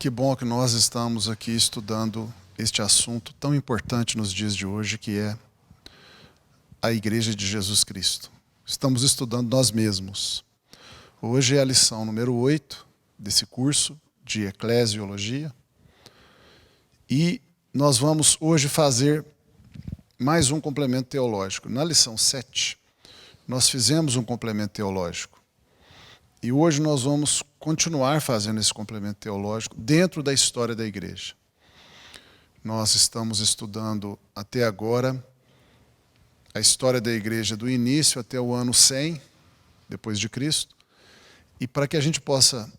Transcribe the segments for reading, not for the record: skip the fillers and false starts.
Que bom que nós estamos aqui estudando este assunto tão importante nos dias de hoje, que é a Igreja de Jesus Cristo. Estamos estudando nós mesmos. Hoje é a lição número 8 desse curso de Eclesiologia. E nós vamos hoje fazer mais um complemento teológico. Na lição 7, nós fizemos um complemento teológico. E hoje nós vamos continuar fazendo esse complemento teológico dentro da história da igreja. Nós estamos estudando até agora a história da igreja do início até o ano 100, depois de Cristo. E para que a gente possa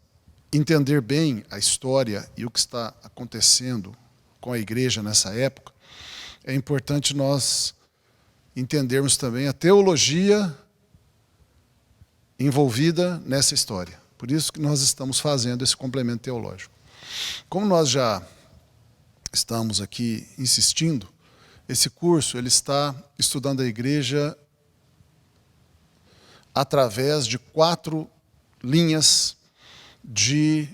entender bem a história e o que está acontecendo com a igreja nessa época, é importante nós entendermos também a teologia envolvida nessa história. Por isso que nós estamos fazendo esse complemento teológico. Como nós já estamos aqui insistindo, esse curso ele está estudando a igreja através de 4 linhas de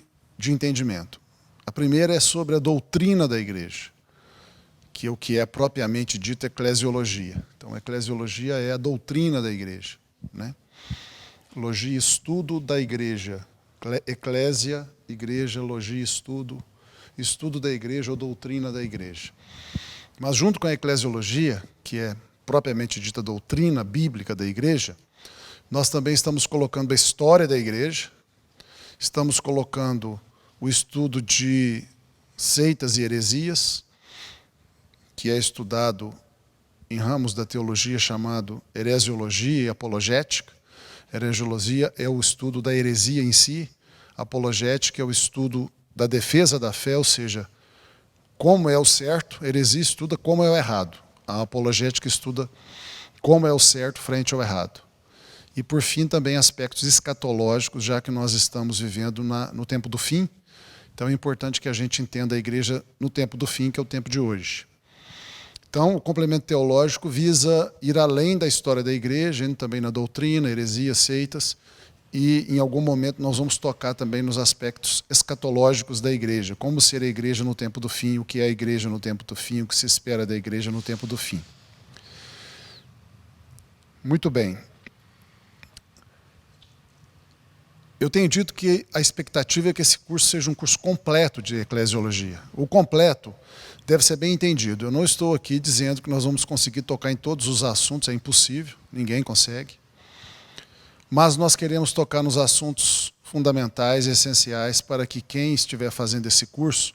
entendimento. A primeira é sobre a doutrina da igreja, que é o que é propriamente dito eclesiologia. Então, a eclesiologia é a doutrina da igreja, né? Logia, estudo da igreja. Eclésia, igreja, logia, estudo da igreja ou doutrina da igreja. Mas junto com a eclesiologia, que é propriamente dita doutrina bíblica da igreja, nós também estamos colocando a história da igreja, estamos colocando o estudo de seitas e heresias, que é estudado em ramos da teologia chamado heresiologia e apologética. Heresiologia é o estudo da heresia em si, apologética é o estudo da defesa da fé, ou seja, como é o certo, a heresia estuda como é o errado, a apologética estuda como é o certo frente ao errado. E, por fim, também aspectos escatológicos, já que nós estamos vivendo no tempo do fim, então é importante que a gente entenda a igreja no tempo do fim, que é o tempo de hoje. Então, o complemento teológico visa ir além da história da igreja, indo também na doutrina, heresia, seitas, e em algum momento nós vamos tocar também nos aspectos escatológicos da igreja, como ser a igreja no tempo do fim, o que é a igreja no tempo do fim, o que se espera da igreja no tempo do fim. Muito bem. Eu tenho dito que a expectativa é que esse curso seja um curso completo de eclesiologia. O completo deve ser bem entendido. Eu não estou aqui dizendo que nós vamos conseguir tocar em todos os assuntos, é impossível, ninguém consegue. Mas nós queremos tocar nos assuntos fundamentais e essenciais para que quem estiver fazendo esse curso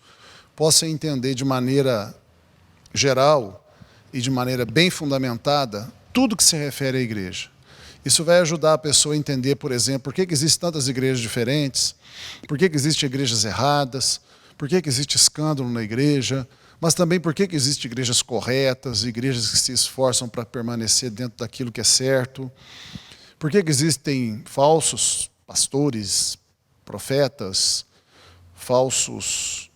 possa entender de maneira geral e de maneira bem fundamentada tudo que se refere à igreja. Isso vai ajudar a pessoa a entender, por exemplo, por que existem tantas igrejas diferentes, por que existem igrejas erradas, por que existe escândalo na igreja, mas também por que existem igrejas corretas, igrejas que se esforçam para permanecer dentro daquilo que é certo, por que existem falsos pastores, profetas, falsos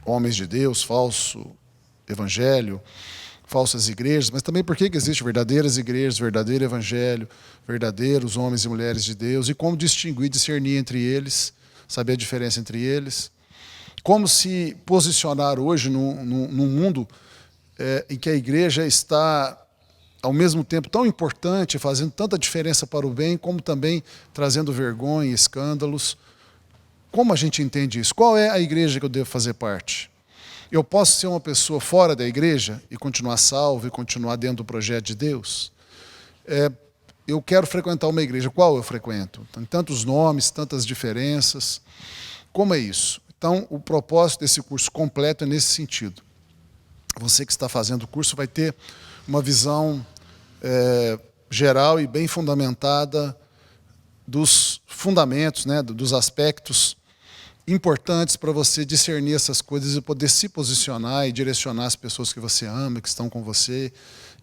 homens de Deus, falso evangelho, falsas igrejas, mas também por que existem verdadeiras igrejas, verdadeiro evangelho, verdadeiros homens e mulheres de Deus, e como distinguir, discernir entre eles, saber a diferença entre eles. Como se posicionar hoje num mundo em que a igreja está, ao mesmo tempo, tão importante, fazendo tanta diferença para o bem, como também trazendo vergonha e escândalos. Como a gente entende isso? Qual é a igreja que eu devo fazer parte? Eu posso ser uma pessoa fora da igreja e continuar salvo e continuar dentro do projeto de Deus? Eu quero frequentar uma igreja. Qual eu frequento? Tem tantos nomes, tantas diferenças. Como é isso? Então, o propósito desse curso completo é nesse sentido. Você que está fazendo o curso vai ter uma visão geral e bem fundamentada dos fundamentos, né, dos aspectos importantes para você discernir essas coisas e poder se posicionar e direcionar as pessoas que você ama, que estão com você,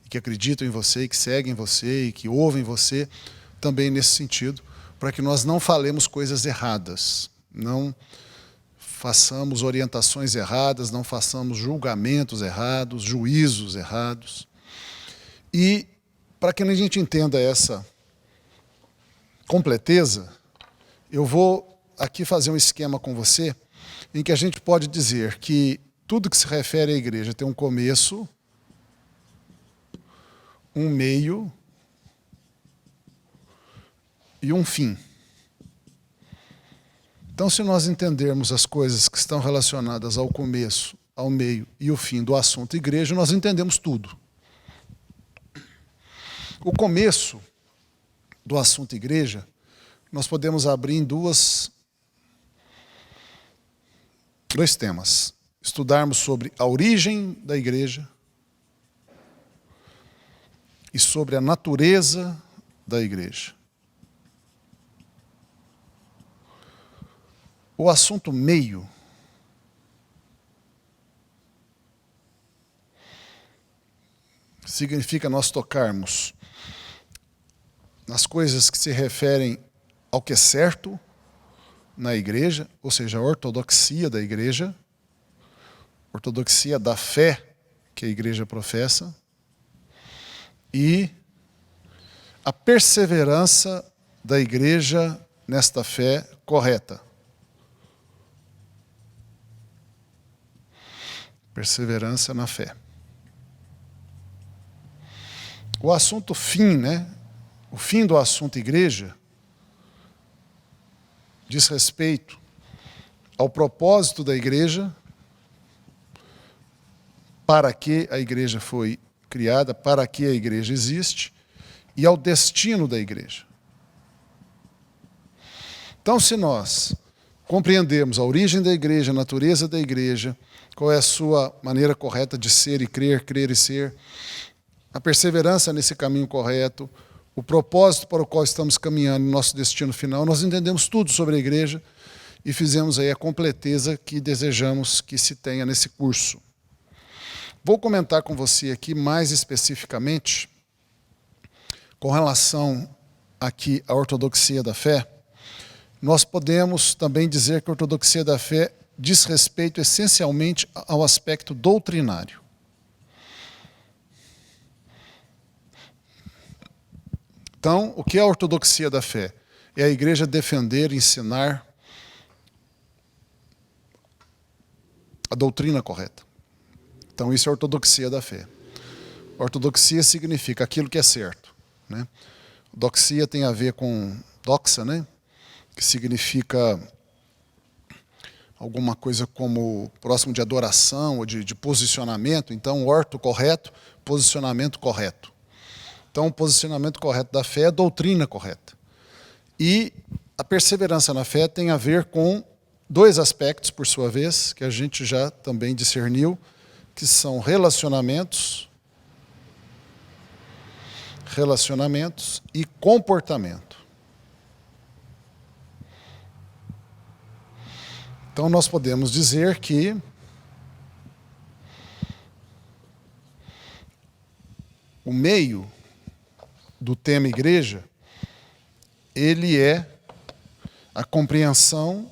e que acreditam em você, e que seguem você, e que ouvem você, também nesse sentido, para que nós não falemos coisas erradas, não façamos orientações erradas, não façamos julgamentos errados, juízos errados. E, para que a gente entenda essa completeza, eu vou aqui fazer um esquema com você em que a gente pode dizer que tudo que se refere à igreja tem um começo, um meio e um fim. Então, se nós entendermos as coisas que estão relacionadas ao começo, ao meio e o fim do assunto igreja, nós entendemos tudo. O começo do assunto igreja, nós podemos abrir em dois temas. Estudarmos sobre a origem da igreja e sobre a natureza da igreja. O assunto meio significa nós tocarmos nas coisas que se referem ao que é certo na igreja, ou seja, a ortodoxia da igreja, ortodoxia da fé que a igreja professa, e a perseverança da igreja nesta fé correta. Perseverança na fé. O assunto fim, o fim do assunto igreja, diz respeito ao propósito da igreja, para que a igreja foi criada, para que a igreja existe, e ao destino da igreja. Então, se nós compreendermos a origem da igreja, a natureza da igreja, qual é a sua maneira correta de ser e crer, crer e ser, a perseverança nesse caminho correto, o propósito para o qual estamos caminhando, nosso destino final, nós entendemos tudo sobre a igreja e fizemos aí a completeza que desejamos que se tenha nesse curso. Vou comentar com você aqui mais especificamente com relação aqui à ortodoxia da fé. Nós podemos também dizer que a ortodoxia da fé diz respeito essencialmente ao aspecto doutrinário. Então, o que é a ortodoxia da fé? É a igreja defender, ensinar a doutrina correta. Então, isso é a ortodoxia da fé. Ortodoxia significa aquilo que é certo. Doxia tem a ver com doxa, que significa alguma coisa como próximo de adoração ou de posicionamento. Então, orto correto, posicionamento correto. Então, o posicionamento correto da fé é a doutrina correta. E a perseverança na fé tem a ver com dois aspectos, por sua vez, que a gente já também discerniu, que são relacionamentos e comportamento. Então, nós podemos dizer que o meio do tema igreja, ele é a compreensão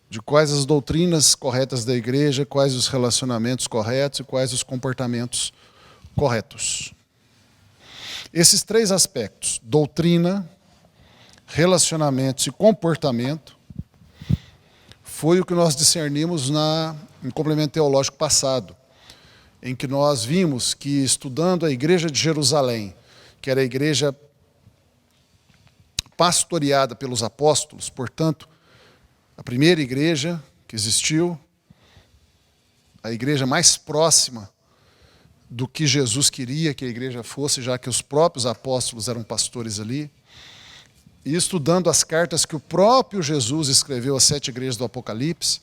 de quais as doutrinas corretas da igreja, quais os relacionamentos corretos e quais os comportamentos corretos. Esses três aspectos, doutrina, relacionamentos e comportamento, foi o que nós discernimos em complemento teológico passado, em que nós vimos que, estudando a igreja de Jerusalém, que era a igreja pastoreada pelos apóstolos, portanto, a primeira igreja que existiu, a igreja mais próxima do que Jesus queria que a igreja fosse, já que os próprios apóstolos eram pastores ali, e estudando as cartas que o próprio Jesus escreveu às 7 igrejas do Apocalipse,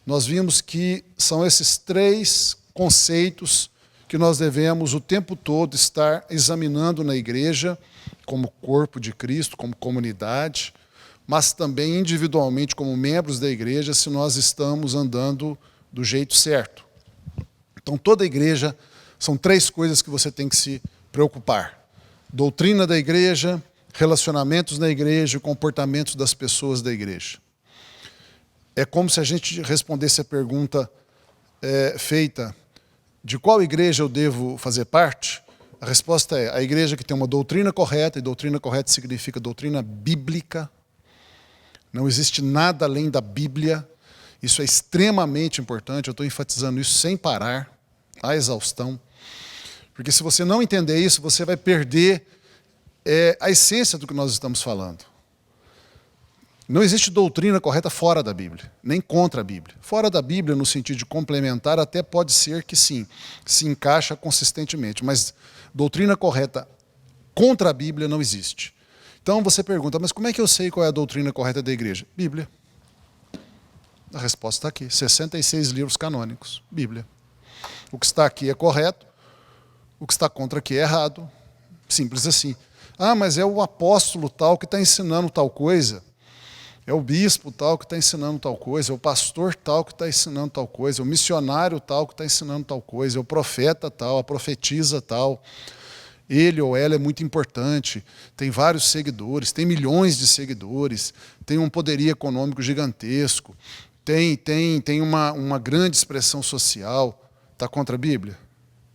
nós vimos que são esses três conceitos que nós devemos o tempo todo estar examinando na igreja, como corpo de Cristo, como comunidade, mas também individualmente como membros da igreja, se nós estamos andando do jeito certo. Então, toda a igreja, são três coisas que você tem que se preocupar: doutrina da igreja, relacionamentos na igreja e comportamentos das pessoas da igreja. É como se a gente respondesse a pergunta feita: de qual igreja eu devo fazer parte? A resposta é a igreja que tem uma doutrina correta, e doutrina correta significa doutrina bíblica, Não existe nada além da Bíblia. Isso é extremamente importante, eu estou enfatizando isso sem parar, à exaustão. Porque se você não entender isso, você vai perder a essência do que nós estamos falando. Não existe doutrina correta fora da Bíblia, nem contra a Bíblia. Fora da Bíblia, no sentido de complementar, até pode ser que sim, se encaixa consistentemente, mas doutrina correta contra a Bíblia não existe. Então você pergunta, mas como é que eu sei qual é a doutrina correta da igreja? Bíblia. A resposta está aqui, 66 livros canônicos, Bíblia. O que está aqui é correto, o que está contra aqui é errado, simples assim. Ah, mas é o apóstolo tal que está ensinando tal coisa. É o bispo tal que está ensinando tal coisa, é o pastor tal que está ensinando tal coisa, é o missionário tal que está ensinando tal coisa, é o profeta tal, a profetisa tal. Ele ou ela é muito importante, tem vários seguidores, tem milhões de seguidores, tem um poderio econômico gigantesco, tem uma grande expressão social. Está contra a Bíblia?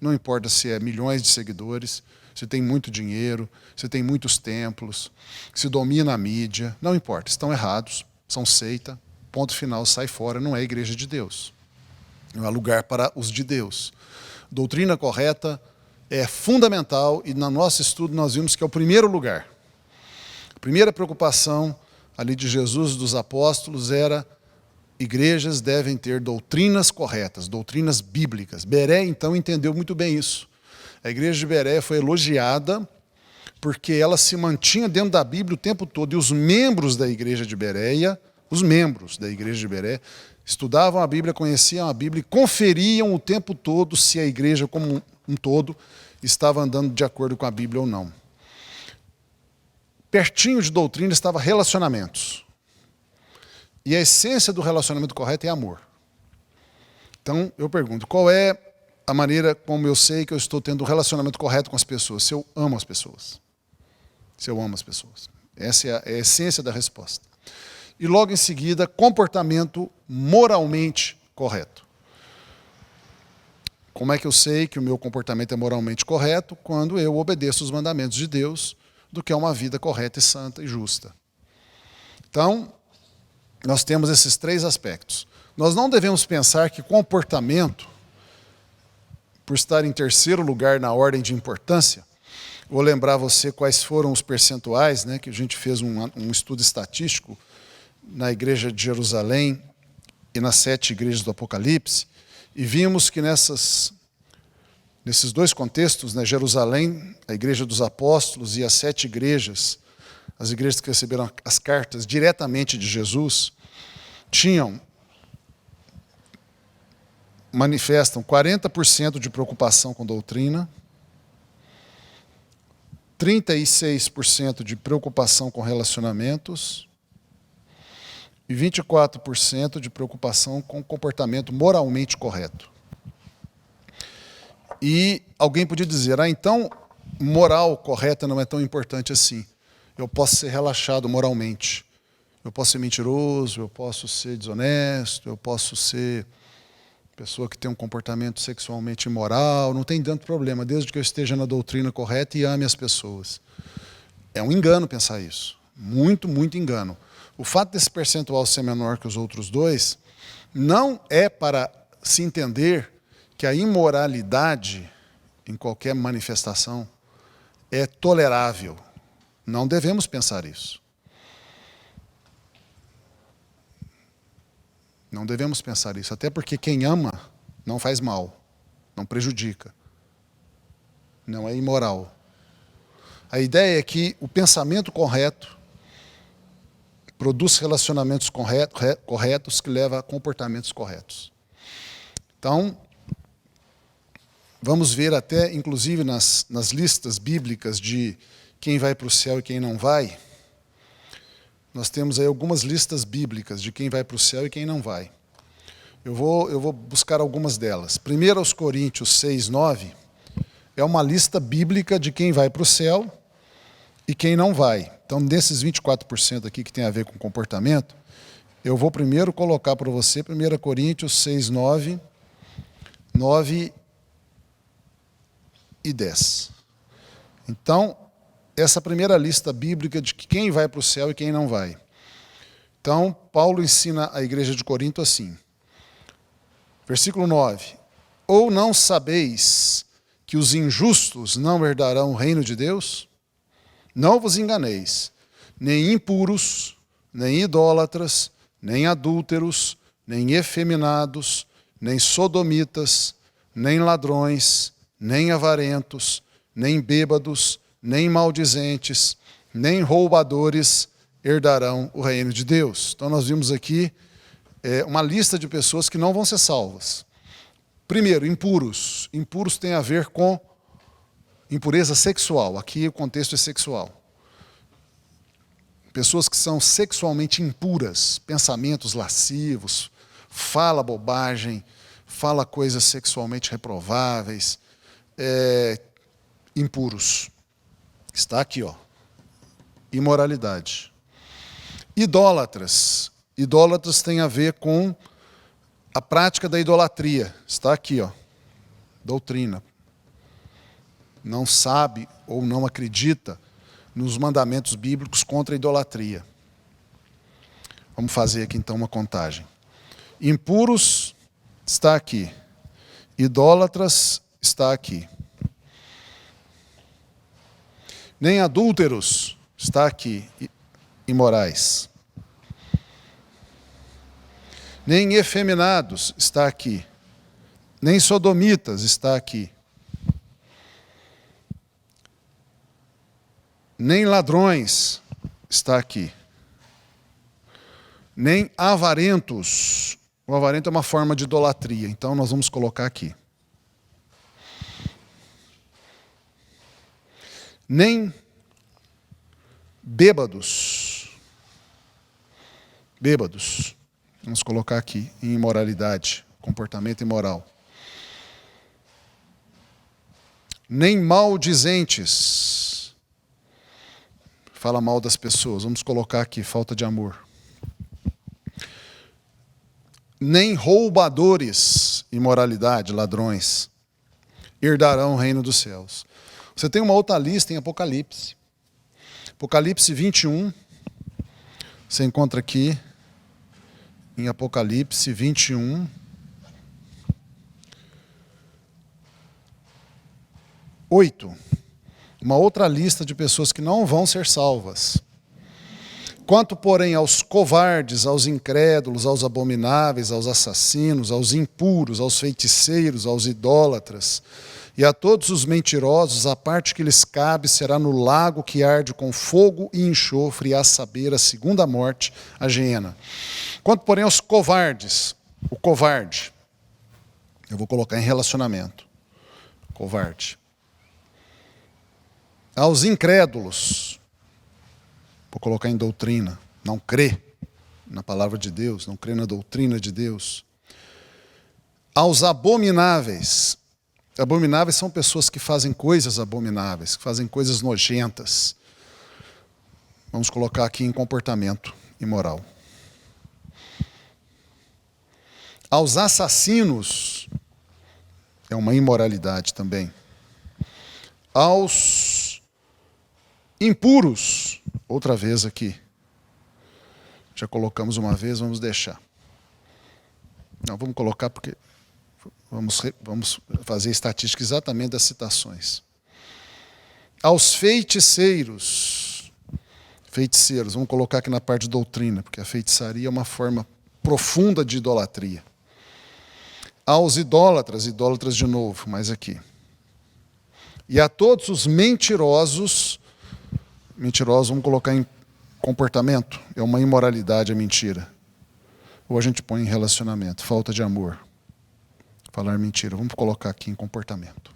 Não importa se é milhões de seguidores, se tem muito dinheiro, se tem muitos templos, se domina a mídia, não importa, estão errados, são seita, ponto final, sai fora, não é a igreja de Deus. Não há lugar para os de Deus. Doutrina correta é fundamental e no nosso estudo nós vimos que é o primeiro lugar. A primeira preocupação ali de Jesus e dos apóstolos era igrejas devem ter doutrinas corretas, doutrinas bíblicas. Bereia, então, entendeu muito bem isso. A igreja de Bereia foi elogiada porque ela se mantinha dentro da Bíblia o tempo todo. E os membros da igreja de Bereia, estudavam a Bíblia, conheciam a Bíblia e conferiam o tempo todo se a igreja como um todo estava andando de acordo com a Bíblia ou não. Pertinho de doutrina estava relacionamentos. E a essência do relacionamento correto é amor. Então, eu pergunto, qual é a maneira como eu sei que eu estou tendo um relacionamento correto com as pessoas? Se eu amo as pessoas. Se eu amo as pessoas. Essa é a essência da resposta. E logo em seguida, comportamento moralmente correto. Como é que eu sei que o meu comportamento é moralmente correto? Quando eu obedeço os mandamentos de Deus, do que é uma vida correta e santa e justa. Então, nós temos esses três aspectos. Nós não devemos pensar que comportamento, por estar em terceiro lugar na ordem de importância, vou lembrar você quais foram os percentuais, né, que a gente fez um estudo estatístico na igreja de Jerusalém e nas 7 igrejas do Apocalipse, e vimos que nesses dois contextos, né, Jerusalém, a igreja dos apóstolos, e as 7 igrejas, as igrejas que receberam as cartas diretamente de Jesus, manifestam 40% de preocupação com doutrina, 36% de preocupação com relacionamentos e 24% de preocupação com comportamento moralmente correto. E alguém podia dizer, então moral correta não é tão importante assim. Eu posso ser relaxado moralmente. Eu posso ser mentiroso, eu posso ser desonesto, eu posso ser pessoa que tem um comportamento sexualmente imoral, não tem tanto problema, desde que eu esteja na doutrina correta e ame as pessoas. É um engano pensar isso. Muito, muito engano. O fato desse percentual ser menor que os outros dois não é para se entender que a imoralidade em qualquer manifestação é tolerável. Não devemos pensar isso. Não devemos pensar isso, até porque quem ama não faz mal, não prejudica, não é imoral. A ideia é que o pensamento correto produz relacionamentos corretos que levam a comportamentos corretos. Então, vamos ver até, inclusive, nas listas bíblicas de quem vai para o céu e quem não vai, nós temos aí algumas listas bíblicas de quem vai para o céu e quem não vai. Eu vou buscar algumas delas. 1 Coríntios 6, 9 é uma lista bíblica de quem vai para o céu e quem não vai. Então, desses 24% aqui que tem a ver com comportamento, eu vou primeiro colocar para você 1 Coríntios 6, 9 e 10. Então, essa primeira lista bíblica de quem vai para o céu e quem não vai. Então, Paulo ensina a igreja de Corinto assim. Versículo 9. Ou não sabeis que os injustos não herdarão o reino de Deus? Não vos enganeis, nem impuros, nem idólatras, nem adúlteros, nem efeminados, nem sodomitas, nem ladrões, nem avarentos, nem bêbados, nem maldizentes, nem roubadores herdarão o reino de Deus. Então nós vimos aqui uma lista de pessoas que não vão ser salvas. Primeiro, impuros. Impuros tem a ver com impureza sexual. Aqui o contexto é sexual. Pessoas que são sexualmente impuras, pensamentos lascivos, fala bobagem, fala coisas sexualmente reprováveis, impuros. Está aqui, ó. Imoralidade. Idólatras. Idólatras tem a ver com a prática da idolatria. Está aqui, ó. Doutrina. Não sabe ou não acredita nos mandamentos bíblicos contra a idolatria. Vamos fazer aqui então uma contagem. Impuros está aqui. Idólatras está aqui. Nem adúlteros está aqui. Imorais. Nem efeminados está aqui. Nem sodomitas está aqui. Nem ladrões está aqui. Nem avarentos. O avarento é uma forma de idolatria, então nós vamos colocar aqui. Nem bêbados. Bêbados. Vamos colocar aqui em imoralidade, comportamento imoral. Nem maldizentes. Fala mal das pessoas. Vamos colocar aqui, falta de amor. Nem roubadores, imoralidade, ladrões, herdarão o reino dos céus. Você tem uma outra lista em Apocalipse. Apocalipse 21. Você encontra aqui em Apocalipse 21. 8. Uma outra lista de pessoas que não vão ser salvas. Quanto, porém, aos covardes, aos incrédulos, aos abomináveis, aos assassinos, aos impuros, aos feiticeiros, aos idólatras, e a todos os mentirosos, a parte que lhes cabe será no lago que arde com fogo e enxofre, a saber, a segunda morte, a geena. Quanto, porém, aos covardes, o covarde, eu vou colocar em relacionamento, covarde. Aos incrédulos, vou colocar em doutrina, não crê na palavra de Deus, não crê na doutrina de Deus. Aos abomináveis. Abomináveis são pessoas que fazem coisas abomináveis, que fazem coisas nojentas. Vamos colocar aqui em comportamento imoral. Aos assassinos, é uma imoralidade também. Aos impuros, outra vez aqui. Já colocamos uma vez, vamos deixar. Não, vamos colocar porque vamos fazer estatística exatamente das citações. Aos feiticeiros. Feiticeiros, vamos colocar aqui na parte de doutrina, porque a feitiçaria é uma forma profunda de idolatria. Aos idólatras, idólatras de novo, mais aqui. E a todos os mentirosos, mentirosos vamos colocar em comportamento, é uma imoralidade a mentira. Ou a gente põe em relacionamento, falta de amor. Falar mentira, vamos colocar aqui em comportamento.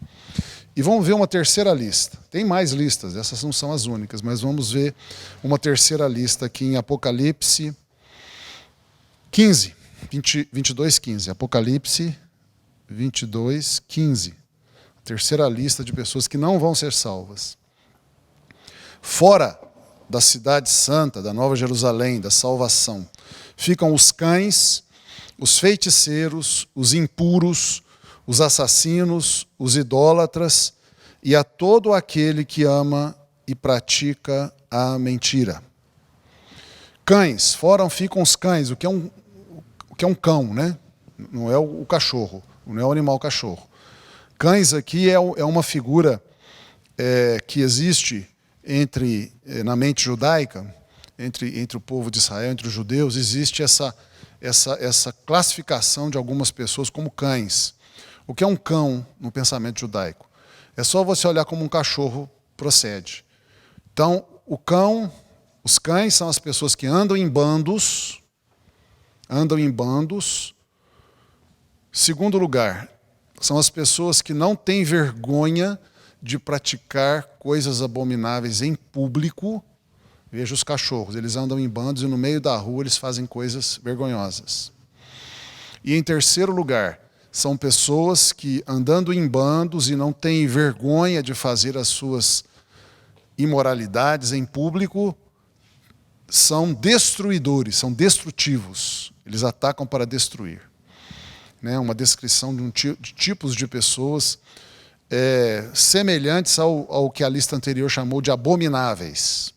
E vamos ver uma terceira lista. Tem mais listas, essas não são as únicas, mas vamos ver uma terceira lista aqui em Apocalipse 15, 22, 15. Apocalipse 22, 15. Terceira lista de pessoas que não vão ser salvas. Fora da cidade santa, da Nova Jerusalém, da salvação, ficam os cães, os feiticeiros, os impuros, os assassinos, os idólatras e a todo aquele que ama e pratica a mentira. Cães, fora ficam os cães, o que é um cão, né? Não é o cachorro, não é o animal cachorro. Cães aqui é uma figura que existe na mente judaica, entre o povo de Israel, entre os judeus, existe essa classificação de algumas pessoas como cães. O que é um cão no pensamento judaico? É só você olhar como um cachorro procede. Então, os cães são as pessoas que andam em bandos. Segundo lugar, são as pessoas que não têm vergonha de praticar coisas abomináveis em público. Veja os cachorros, eles andam em bandos e no meio da rua eles fazem coisas vergonhosas. E em terceiro lugar, são pessoas que andando em bandos e não têm vergonha de fazer as suas imoralidades em público, são destruidores, são destrutivos. Eles atacam para destruir. Uma descrição de tipos de pessoas semelhantes ao que a lista anterior chamou de abomináveis.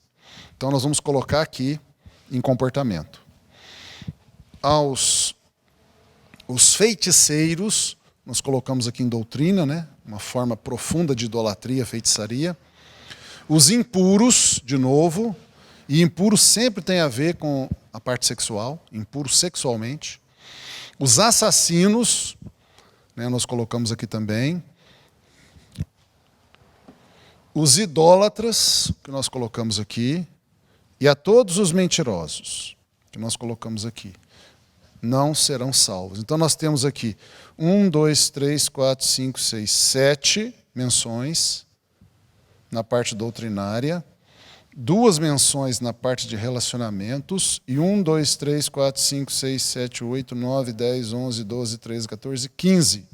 Então nós vamos colocar aqui em comportamento. Os feiticeiros, nós colocamos aqui em doutrina, uma forma profunda de idolatria, feitiçaria. Os impuros, de novo, e impuro sempre tem a ver com a parte sexual, impuro sexualmente. Os assassinos, nós colocamos aqui também. Os idólatras, que nós colocamos aqui. E a todos os mentirosos, que nós colocamos aqui, não serão salvos. Então nós temos aqui 1, 2, 3, 4, 5, 6, 7 menções na parte doutrinária, 2 menções na parte de relacionamentos, e 1, 2, 3, 4, 5, 6, 7, 8, 9, 10, 11, 12, 13, 14, 15.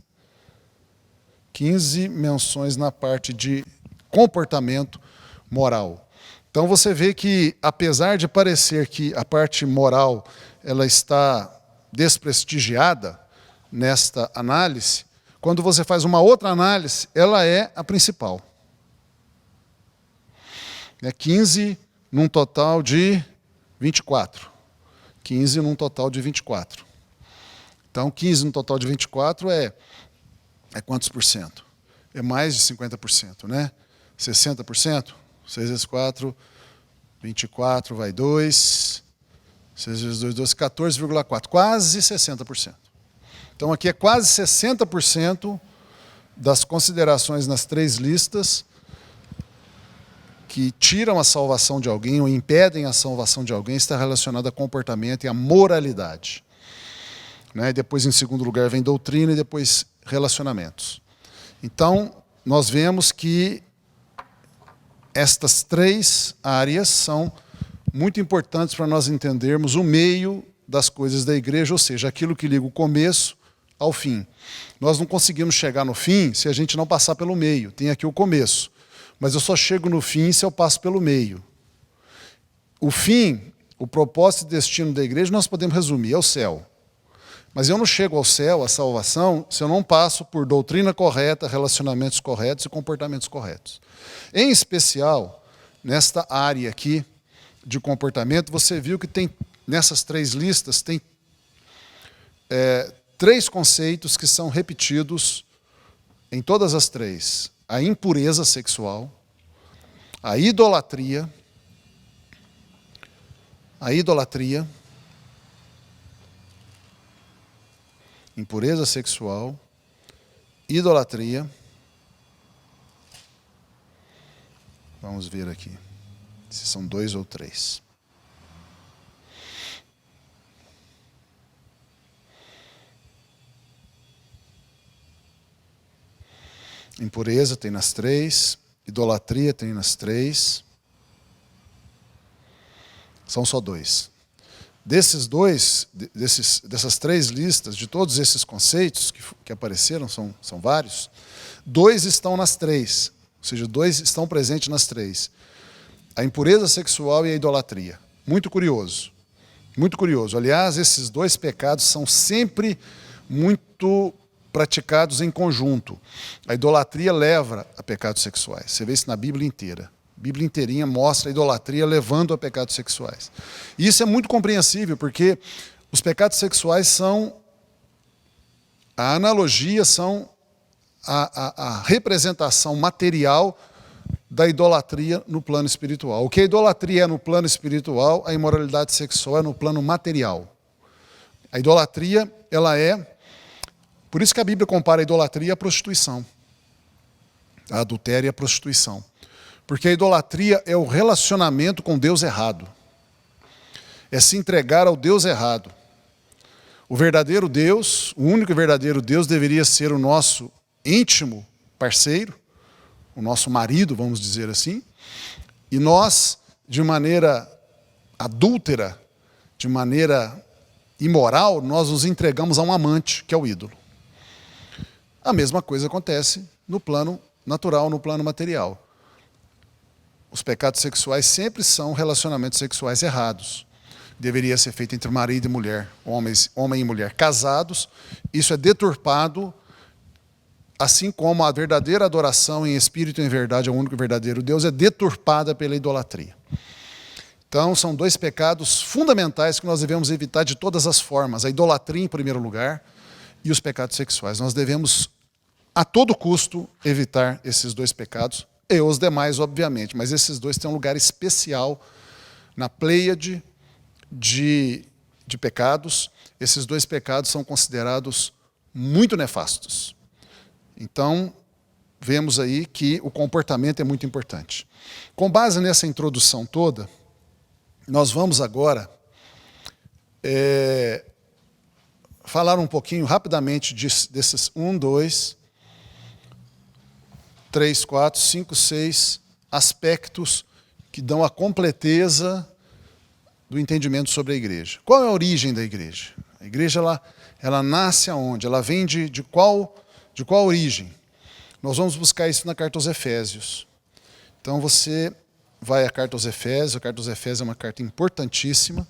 15 menções na parte de comportamento moral. Então você vê que, apesar de parecer que a parte moral ela está desprestigiada nesta análise, quando você faz uma outra análise, ela é a principal. 15 num total de 24. 15 num total de 24. Então, 15 num total de 24 é quantos por cento? É mais de 50%, né? 60%? 6 vezes 4, 24, vai 2. 6 vezes 2, 12, 14,4. Quase 60%. Então, aqui é quase 60% das considerações nas 3 listas que tiram a salvação de alguém ou impedem a salvação de alguém está relacionada a comportamento e a moralidade. Depois, em segundo lugar, vem doutrina e depois relacionamentos. Então, nós vemos que estas 3 áreas são muito importantes para nós entendermos o meio das coisas da igreja, ou seja, aquilo que liga o começo ao fim. Nós não conseguimos chegar no fim se a gente não passar pelo meio. Tem aqui o começo, mas eu só chego no fim se eu passo pelo meio. O fim, o propósito e destino da igreja, nós podemos resumir, é o céu. Mas eu não chego ao céu, à salvação, se eu não passo por doutrina correta, relacionamentos corretos e comportamentos corretos. Em especial, nesta área aqui de comportamento, você viu que tem, nessas 3 listas, tem 3 conceitos que são repetidos em todas as 3. A impureza sexual, a idolatria, impureza sexual, idolatria. Vamos ver aqui se são 2 ou 3. Impureza tem nas 3, idolatria tem nas 3. São só 2. Dessas 3 listas, de todos esses conceitos que apareceram, são vários, 2 estão nas 3. Ou seja, 2 estão presentes nas 3. A impureza sexual e a idolatria. Muito curioso. Muito curioso. Aliás, esses 2 pecados são sempre muito praticados em conjunto. A idolatria leva a pecados sexuais. Você vê isso na Bíblia inteira. A Bíblia inteirinha mostra a idolatria levando a pecados sexuais. E isso é muito compreensível, porque os pecados sexuais são a analogia, são a representação material da idolatria no plano espiritual. O que a idolatria é no plano espiritual, a imoralidade sexual é no plano material. A idolatria, ela é... Por isso que a Bíblia compara a idolatria à prostituição. A adultério e a prostituição. Porque a idolatria é o relacionamento com Deus errado. É se entregar ao Deus errado. O verdadeiro Deus, o único e verdadeiro Deus, deveria ser o nosso íntimo parceiro, o nosso marido, vamos dizer assim, e nós, de maneira adúltera, de maneira imoral, nós nos entregamos a um amante, que é o ídolo. A mesma coisa acontece no plano natural, no plano material. Os pecados sexuais sempre são relacionamentos sexuais errados. Deveria ser feito entre marido e mulher, homem e mulher casados. Isso é deturpado, assim como a verdadeira adoração em espírito e em verdade ao único e verdadeiro Deus é deturpada pela idolatria. Então, são dois pecados fundamentais que nós devemos evitar de todas as formas. A idolatria, em primeiro lugar, e os pecados sexuais. Nós devemos, a todo custo, evitar esses dois pecados, e os demais, obviamente, mas esses dois têm um lugar especial na pleiade de pecados. Esses dois pecados são considerados muito nefastos. Então, vemos aí que o comportamento é muito importante. Com base nessa introdução toda, nós vamos agora falar um pouquinho rapidamente desses 1, 2, 3, 4, 5, 6 aspectos que dão a completeza do entendimento sobre a igreja. Qual é a origem da igreja? A igreja ela nasce aonde? Ela vem de qual origem? Nós vamos buscar isso na carta aos Efésios. Então você vai à carta aos Efésios. A carta aos Efésios é uma carta importantíssima,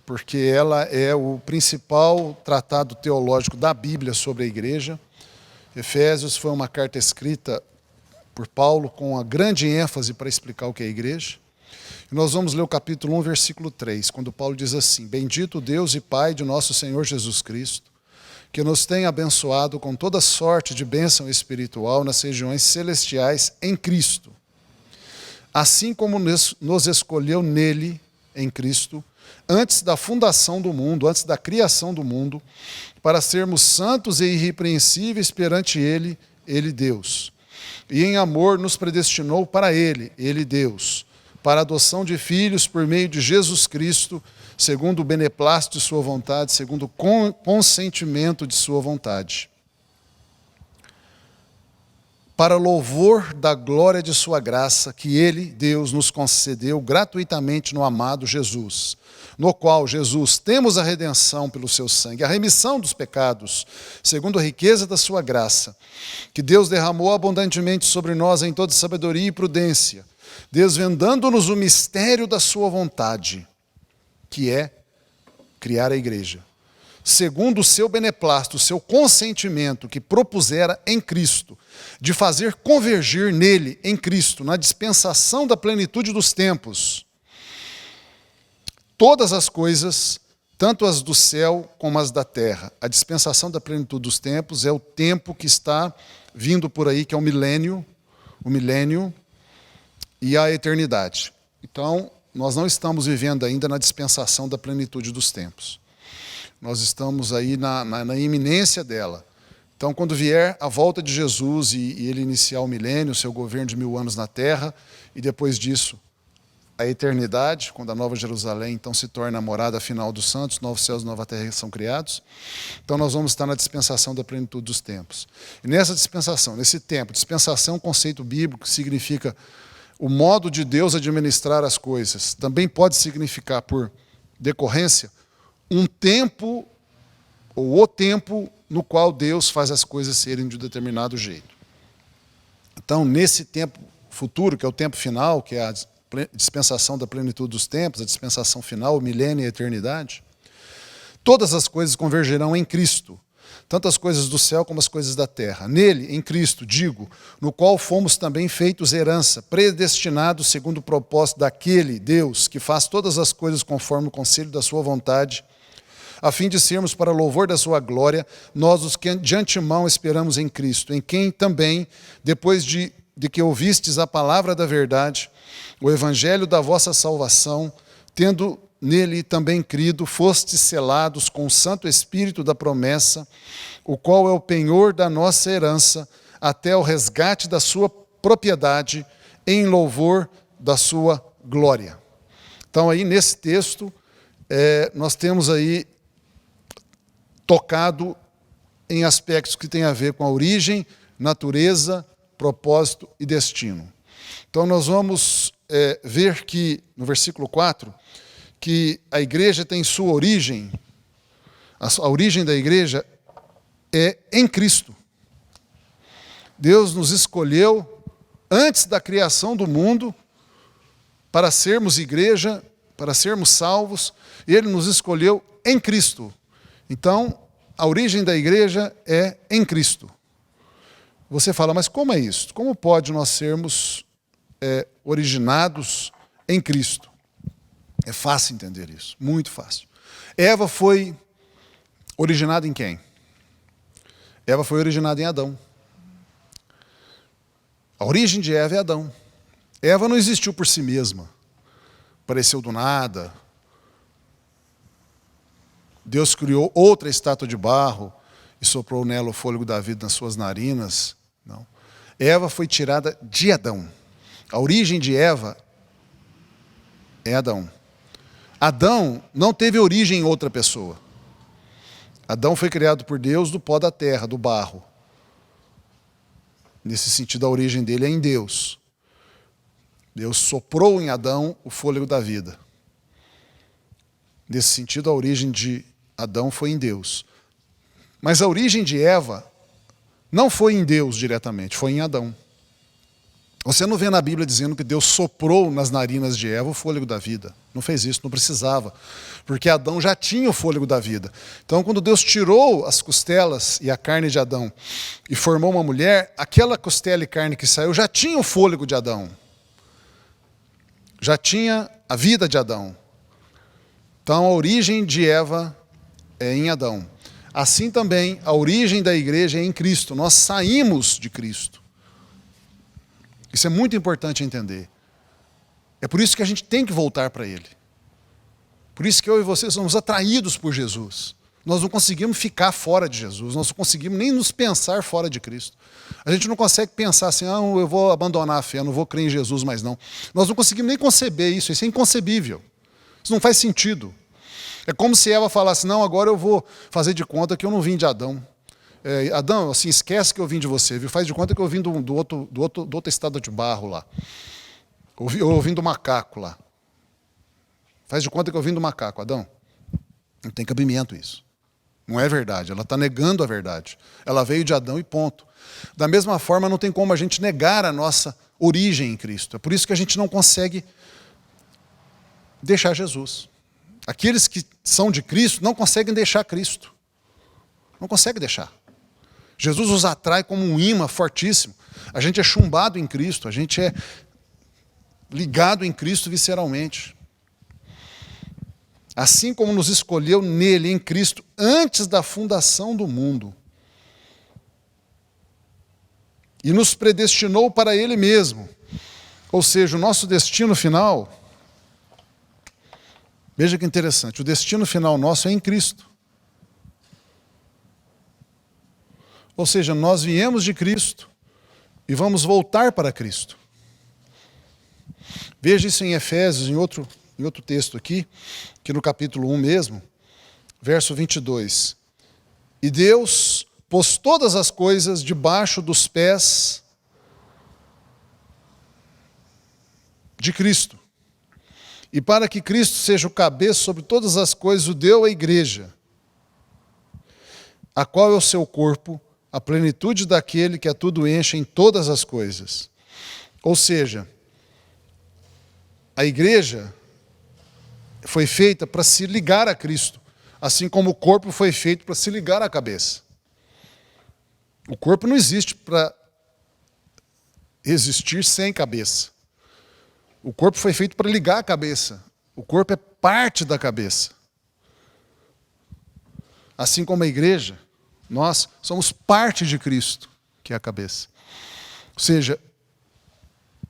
porque ela é o principal tratado teológico da Bíblia sobre a igreja. Efésios foi uma carta escrita por Paulo com a grande ênfase para explicar o que é a igreja. E nós vamos ler o capítulo 1, versículo 3, quando Paulo diz assim: Bendito Deus e Pai de nosso Senhor Jesus Cristo, que nos tem abençoado com toda sorte de bênção espiritual nas regiões celestiais em Cristo, assim como nos escolheu nele, em Cristo, antes da fundação do mundo, antes da criação do mundo, para sermos santos e irrepreensíveis perante Ele, Deus. E em amor nos predestinou para Ele, Deus, para a adoção de filhos por meio de Jesus Cristo, segundo o beneplácito de sua vontade, segundo o consentimento de sua vontade. Para louvor da glória de sua graça, que Ele, Deus, nos concedeu gratuitamente no amado Jesus, no qual, Jesus, temos a redenção pelo seu sangue, a remissão dos pecados, segundo a riqueza da sua graça, que Deus derramou abundantemente sobre nós em toda sabedoria e prudência, desvendando-nos o mistério da sua vontade, que é criar a igreja, segundo o seu beneplácito, o seu consentimento que propusera em Cristo, de fazer convergir nele, em Cristo, na dispensação da plenitude dos tempos, todas as coisas, tanto as do céu como as da terra. A dispensação da plenitude dos tempos é o tempo que está vindo por aí, que é o milênio e a eternidade. Então, nós não estamos vivendo ainda na dispensação da plenitude dos tempos. Nós estamos aí na iminência dela. Então, quando vier a volta de Jesus e ele iniciar o milênio, o seu governo de 1000 anos na terra, e depois disso, a eternidade, quando a Nova Jerusalém então se torna a morada final dos santos, novos céus e nova terra são criados. Então nós vamos estar na dispensação da plenitude dos tempos. E nessa dispensação, nesse tempo, dispensação é um conceito bíblico que significa o modo de Deus administrar as coisas. Também pode significar, por decorrência, um tempo ou o tempo no qual Deus faz as coisas serem de um determinado jeito. Então, nesse tempo futuro, que é o tempo final, que é a dispensação da plenitude dos tempos, a dispensação final, o milênio e a eternidade, todas as coisas convergerão em Cristo, tanto as coisas do céu como as coisas da terra. Nele, em Cristo, digo, no qual fomos também feitos herança, predestinados segundo o propósito daquele Deus que faz todas as coisas conforme o conselho da sua vontade, a fim de sermos para louvor da sua glória, nós os que de antemão esperamos em Cristo, em quem também, depois de que ouvistes a palavra da verdade, o evangelho da vossa salvação, tendo nele também crido, fostes selados com o Santo Espírito da promessa, o qual é o penhor da nossa herança, até o resgate da sua propriedade, em louvor da sua glória. Então aí nesse texto, nós temos aí tocado em aspectos que têm a ver com a origem, natureza, propósito e destino. Então nós vamos ver que, no versículo 4, que a igreja tem sua origem, a origem da igreja é em Cristo. Deus nos escolheu antes da criação do mundo para sermos igreja, para sermos salvos, e Ele nos escolheu em Cristo. Então, a origem da igreja é em Cristo. Você fala, mas como é isso? Como pode nós sermos originados em Cristo? É fácil entender isso, muito fácil. Eva foi originada em quem? Eva foi originada em Adão. A origem de Eva é Adão. Eva não existiu por si mesma. Apareceu do nada. Deus criou outra estátua de barro e soprou nela o fôlego da vida nas suas narinas. Não. Eva foi tirada de Adão. A origem de Eva é Adão. Adão não teve origem em outra pessoa. Adão foi criado por Deus do pó da terra, do barro. Nesse sentido, a origem dele é em Deus. Deus soprou em Adão o fôlego da vida. Nesse sentido, a origem de Adão foi em Deus. Mas a origem de Eva não foi em Deus diretamente, foi em Adão. Você não vê na Bíblia dizendo que Deus soprou nas narinas de Eva o fôlego da vida. Não fez isso, não precisava. Porque Adão já tinha o fôlego da vida. Então, quando Deus tirou as costelas e a carne de Adão e formou uma mulher, aquela costela e carne que saiu já tinha o fôlego de Adão. Já tinha a vida de Adão. Então, a origem de Eva é em Adão. Assim também, a origem da igreja é em Cristo. Nós saímos de Cristo. Isso é muito importante entender. É por isso que a gente tem que voltar para Ele. Por isso que eu e você somos atraídos por Jesus. Nós não conseguimos ficar fora de Jesus. Nós não conseguimos nem nos pensar fora de Cristo. A gente não consegue pensar assim, eu vou abandonar a fé, eu não vou crer em Jesus mais não. Nós não conseguimos nem conceber isso. Isso é inconcebível. Isso não faz sentido. É como se Eva falasse, não, agora eu vou fazer de conta que eu não vim de Adão. Adão, assim, esquece que eu vim de você, viu? Faz de conta que eu vim do outro estado de barro lá. Eu vim do macaco lá. Faz de conta que eu vim do macaco, Adão. Não tem cabimento isso. Não é verdade, ela está negando a verdade. Ela veio de Adão e ponto. Da mesma forma, não tem como a gente negar a nossa origem em Cristo. É por isso que a gente não consegue deixar Jesus. Aqueles que são de Cristo não conseguem deixar Cristo. Não conseguem deixar. Jesus os atrai como um imã fortíssimo. A gente é chumbado em Cristo, a gente é ligado em Cristo visceralmente. Assim como nos escolheu nele, em Cristo, antes da fundação do mundo. E nos predestinou para Ele mesmo. Ou seja, o nosso destino final, veja que interessante, o destino final nosso é em Cristo. Ou seja, nós viemos de Cristo e vamos voltar para Cristo. Veja isso em Efésios, em outro texto aqui, que no capítulo 1 mesmo, verso 22. E Deus pôs todas as coisas debaixo dos pés de Cristo. E para que Cristo seja o cabeça sobre todas as coisas, o deu à igreja, a qual é o seu corpo, a plenitude daquele que a tudo enche em todas as coisas. Ou seja, a igreja foi feita para se ligar a Cristo, assim como o corpo foi feito para se ligar à cabeça. O corpo não existe para existir sem cabeça. O corpo foi feito para ligar a cabeça. O corpo é parte da cabeça. Assim como a igreja, nós somos parte de Cristo, que é a cabeça. Ou seja,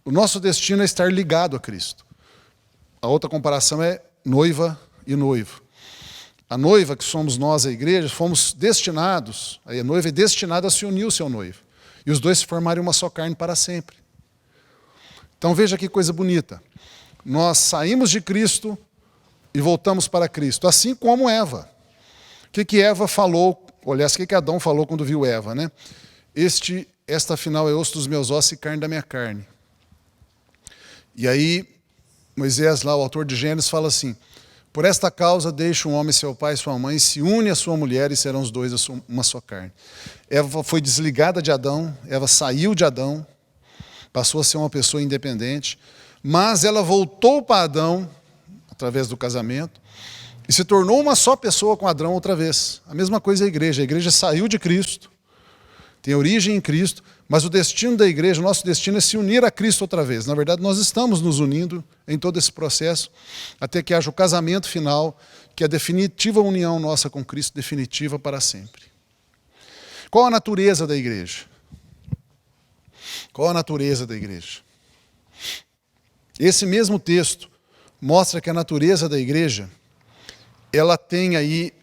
o nosso destino é estar ligado a Cristo. A outra comparação é noiva e noivo. A noiva, que somos nós, a igreja, fomos destinados, a noiva é destinada a se unir ao seu noivo. E os dois se formarem uma só carne para sempre. Então veja que coisa bonita. Nós saímos de Cristo e voltamos para Cristo, assim como Eva. O que Eva falou, aliás, o que Adão falou quando viu Eva, né? Esta afinal é osso dos meus ossos e carne da minha carne. E aí, Moisés, lá, o autor de Gênesis, fala assim: por esta causa deixa um homem seu pai e sua mãe, se une à sua mulher e serão os dois uma só carne. Eva foi desligada de Adão, Eva saiu de Adão, passou a ser uma pessoa independente, mas ela voltou para Adão, através do casamento, e se tornou uma só pessoa com Adão outra vez. A mesma coisa a igreja saiu de Cristo, tem origem em Cristo, mas o destino da igreja, o nosso destino é se unir a Cristo outra vez. Na verdade, nós estamos nos unindo em todo esse processo, até que haja o casamento final, que é a definitiva união nossa com Cristo, definitiva para sempre. Qual a natureza da igreja? Qual a natureza da igreja? Esse mesmo texto mostra que a natureza da igreja, ela tem aí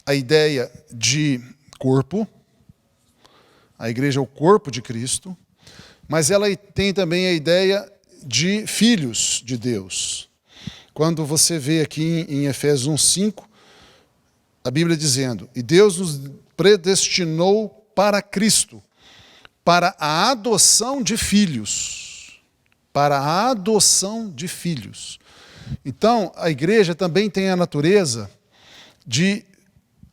a ideia de corpo. A igreja é o corpo de Cristo, mas ela tem também a ideia de filhos de Deus. Quando você vê aqui em Efésios 1:5, a Bíblia dizendo: e Deus nos predestinou para Cristo, para a adoção de filhos. Para a adoção de filhos. Então, a igreja também tem a natureza de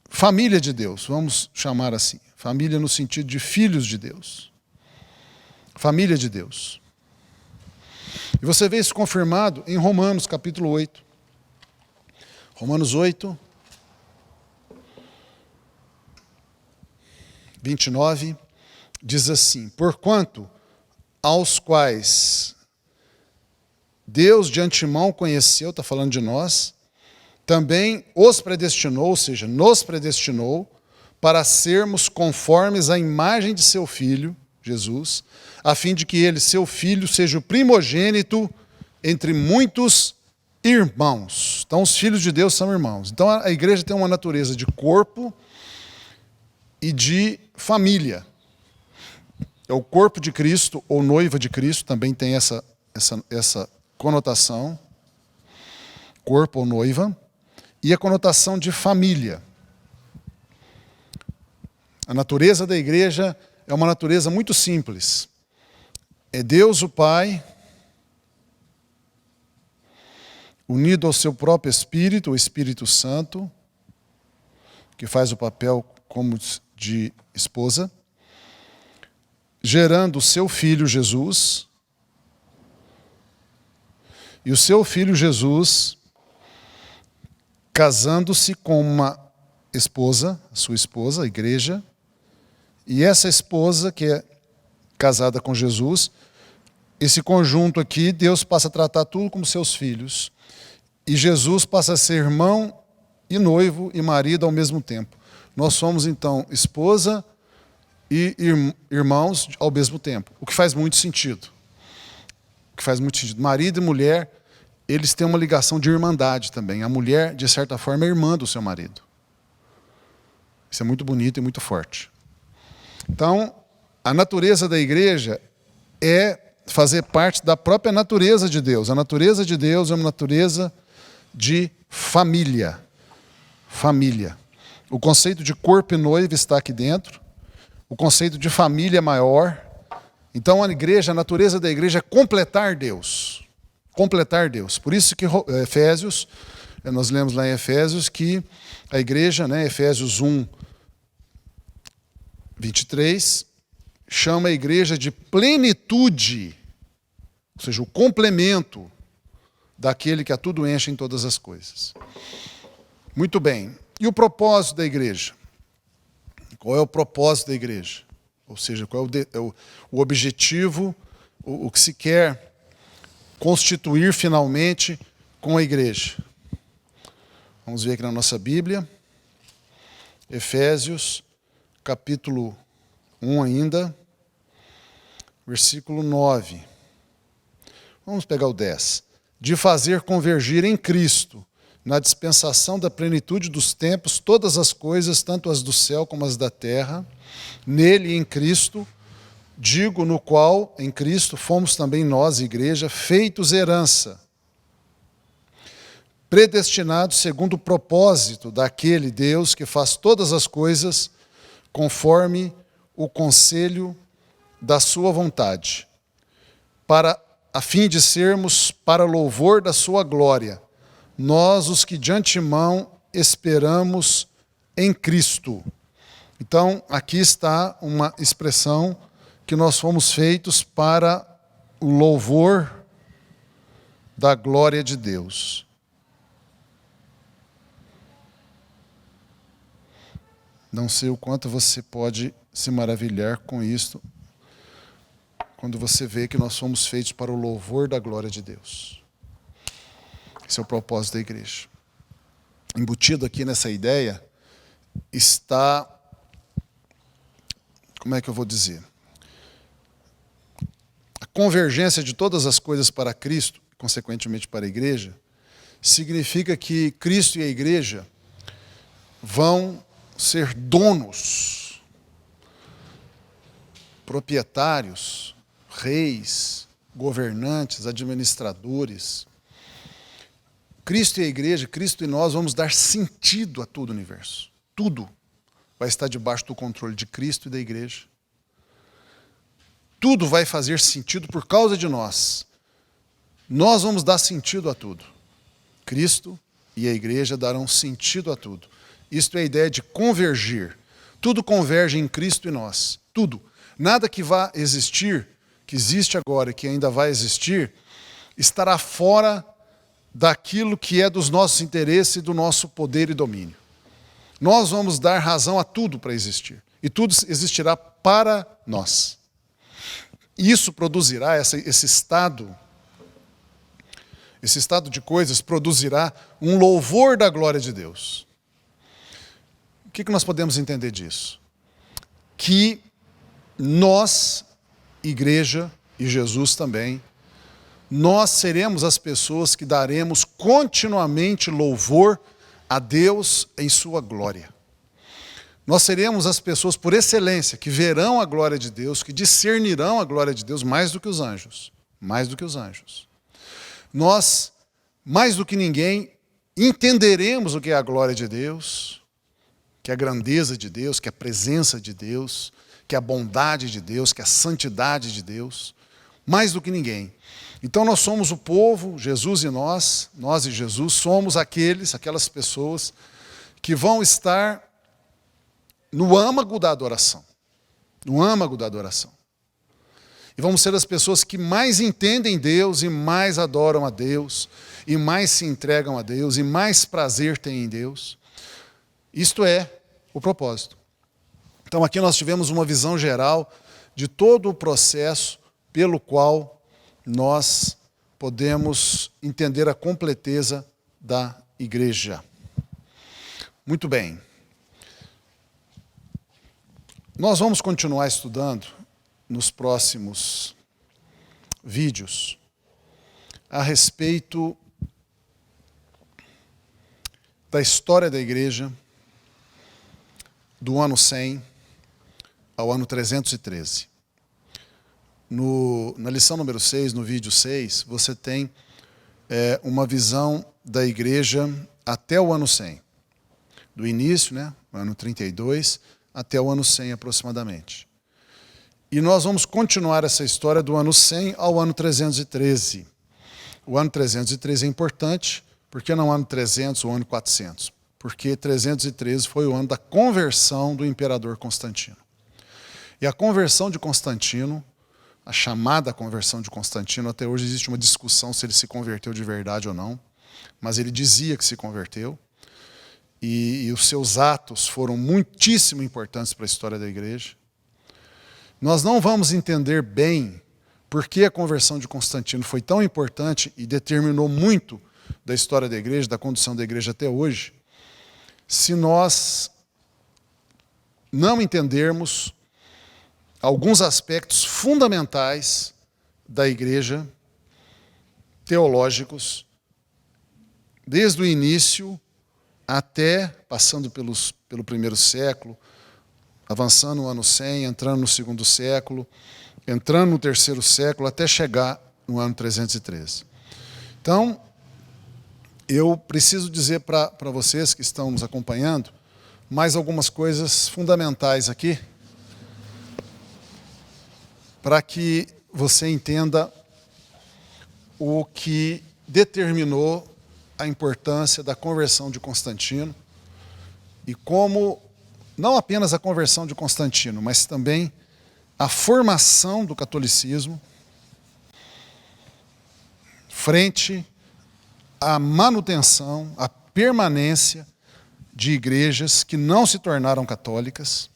família de Deus, vamos chamar assim. Família no sentido de filhos de Deus. Família de Deus. E você vê isso confirmado em Romanos, capítulo 8. Romanos 8, 29, diz assim: porquanto aos quais Deus de antemão conheceu, está falando de nós, também os predestinou, ou seja, nos predestinou, para sermos conformes à imagem de seu Filho, Jesus, a fim de que ele, seu Filho, seja o primogênito entre muitos irmãos. Então, os filhos de Deus são irmãos. Então, a igreja tem uma natureza de corpo e de família. É o corpo de Cristo, ou noiva de Cristo, também tem essa conotação, corpo ou noiva, e a conotação de família. A natureza da igreja é uma natureza muito simples. É Deus o Pai, unido ao seu próprio Espírito, o Espírito Santo, que faz o papel como de esposa, gerando o seu Filho Jesus, e o seu Filho Jesus casando-se com uma esposa, a sua esposa, a igreja, e essa esposa que é casada com Jesus, esse conjunto aqui, Deus passa a tratar tudo como seus filhos. E Jesus passa a ser irmão e noivo e marido ao mesmo tempo. Nós somos, então, esposa e irmãos ao mesmo tempo, o que faz muito sentido. O que faz muito sentido. Marido e mulher, eles têm uma ligação de irmandade também. A mulher, de certa forma, é irmã do seu marido. Isso é muito bonito e muito forte. Então, a natureza da igreja é fazer parte da própria natureza de Deus. A natureza de Deus é uma natureza de família. Família. O conceito de corpo e noiva está aqui dentro. O conceito de família é maior. Então, a igreja, a natureza da igreja é completar Deus. Completar Deus. Por isso que Efésios, nós lemos lá em Efésios que a igreja, Efésios 1, 23, chama a igreja de plenitude, ou seja, o complemento daquele que a tudo enche em todas as coisas. Muito bem. E o propósito da igreja? Qual é o propósito da igreja? Ou seja, qual é o objetivo, o que se quer constituir finalmente com a igreja? Vamos ver aqui na nossa Bíblia, Efésios, capítulo 1 ainda, versículo 9. Vamos pegar o 10. De fazer convergir em Cristo, na dispensação da plenitude dos tempos, todas as coisas, tanto as do céu como as da terra, nele, em Cristo, digo no qual, em Cristo, fomos também nós, igreja, feitos herança, predestinados segundo o propósito daquele Deus que faz todas as coisas conforme o conselho da sua vontade, a fim de sermos para louvor da sua glória, nós os que de antemão esperamos em Cristo. Então, aqui está uma expressão que nós fomos feitos para o louvor da glória de Deus. Não sei o quanto você pode se maravilhar com isto, quando você vê que nós fomos feitos para o louvor da glória de Deus. Esse é o propósito da igreja. Embutido aqui nessa ideia está, como é que eu vou dizer? A convergência de todas as coisas para Cristo, consequentemente para a igreja, significa que Cristo e a igreja vão ser donos, proprietários, reis, governantes, administradores. Cristo e a igreja, Cristo e nós vamos dar sentido a todo o universo. Tudo vai estar debaixo do controle de Cristo e da igreja. Tudo vai fazer sentido por causa de nós. Nós vamos dar sentido a tudo. Cristo e a igreja darão sentido a tudo. Isto é a ideia de convergir. Tudo converge em Cristo e nós. Tudo. Nada que vá existir, que existe agora e que ainda vai existir, estará fora daquilo que é dos nossos interesses e do nosso poder e domínio. Nós vamos dar razão a tudo para existir. E tudo existirá para nós. Isso produzirá, esse estado de coisas produzirá um louvor da glória de Deus. O que nós podemos entender disso? Que nós, igreja, e Jesus também, nós seremos as pessoas que daremos continuamente louvor a Deus em sua glória. Nós seremos as pessoas por excelência que verão a glória de Deus, que discernirão a glória de Deus mais do que os anjos. Mais do que os anjos. Nós, mais do que ninguém, entenderemos o que é a glória de Deus, que é a grandeza de Deus, que é a presença de Deus, que é a bondade de Deus, que é a santidade de Deus. Mais do que ninguém. Então nós somos o povo, Jesus e nós e Jesus, somos aquelas pessoas que vão estar no âmago da adoração. No âmago da adoração. E vamos ser as pessoas que mais entendem Deus e mais adoram a Deus, e mais se entregam a Deus, e mais prazer têm em Deus. Isto é o propósito. Então aqui nós tivemos uma visão geral de todo o processo pelo qual nós podemos entender a completeza da igreja. Muito bem. Nós vamos continuar estudando nos próximos vídeos a respeito da história da igreja do ano 100 ao ano 313. Na lição número 6, no vídeo 6, você tem uma visão da igreja até o ano 100. Do início, ano 32, até o ano 100 aproximadamente. E nós vamos continuar essa história do ano 100 ao ano 313. O ano 313 é importante, porque não é o ano 300 ou o ano 400. Porque 313 foi o ano da conversão do imperador Constantino. E a conversão de Constantino, a chamada conversão de Constantino, até hoje existe uma discussão se ele se converteu de verdade ou não, mas ele dizia que se converteu. e os seus atos foram muitíssimo importantes para a história da igreja. Nós não vamos entender bem por que a conversão de Constantino foi tão importante e determinou muito da história da igreja, da condução da igreja até hoje, se nós não entendermos alguns aspectos fundamentais da igreja, teológicos, desde o início até, passando pelo primeiro século, avançando no ano 100, entrando no segundo século, entrando no terceiro século, até chegar no ano 313. Então, eu preciso dizer para vocês que estão nos acompanhando mais algumas coisas fundamentais aqui, para que você entenda o que determinou a importância da conversão de Constantino e como, não apenas a conversão de Constantino, mas também a formação do catolicismo frente à manutenção, à permanência de igrejas que não se tornaram católicas.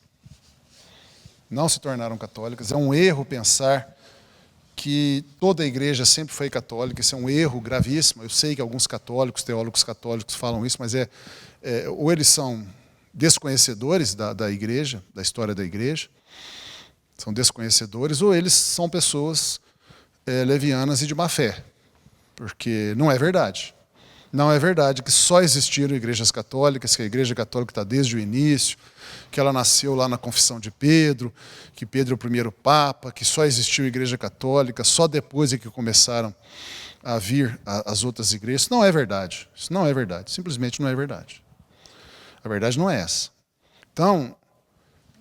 Não se tornaram católicas. É um erro pensar que toda a igreja sempre foi católica. Isso é um erro gravíssimo. Eu sei que alguns católicos, teólogos católicos falam isso, mas ou eles são desconhecedores da igreja, da história da igreja, são desconhecedores, ou eles são pessoas levianas e de má fé, porque não é verdade. Não é verdade que só existiram igrejas católicas, que a igreja católica está desde o início, que ela nasceu lá na confissão de Pedro, que Pedro é o primeiro papa, que só existiu igreja católica, só depois é que começaram a vir as outras igrejas. Isso não é verdade. Isso não é verdade. Simplesmente não é verdade. A verdade não é essa. Então,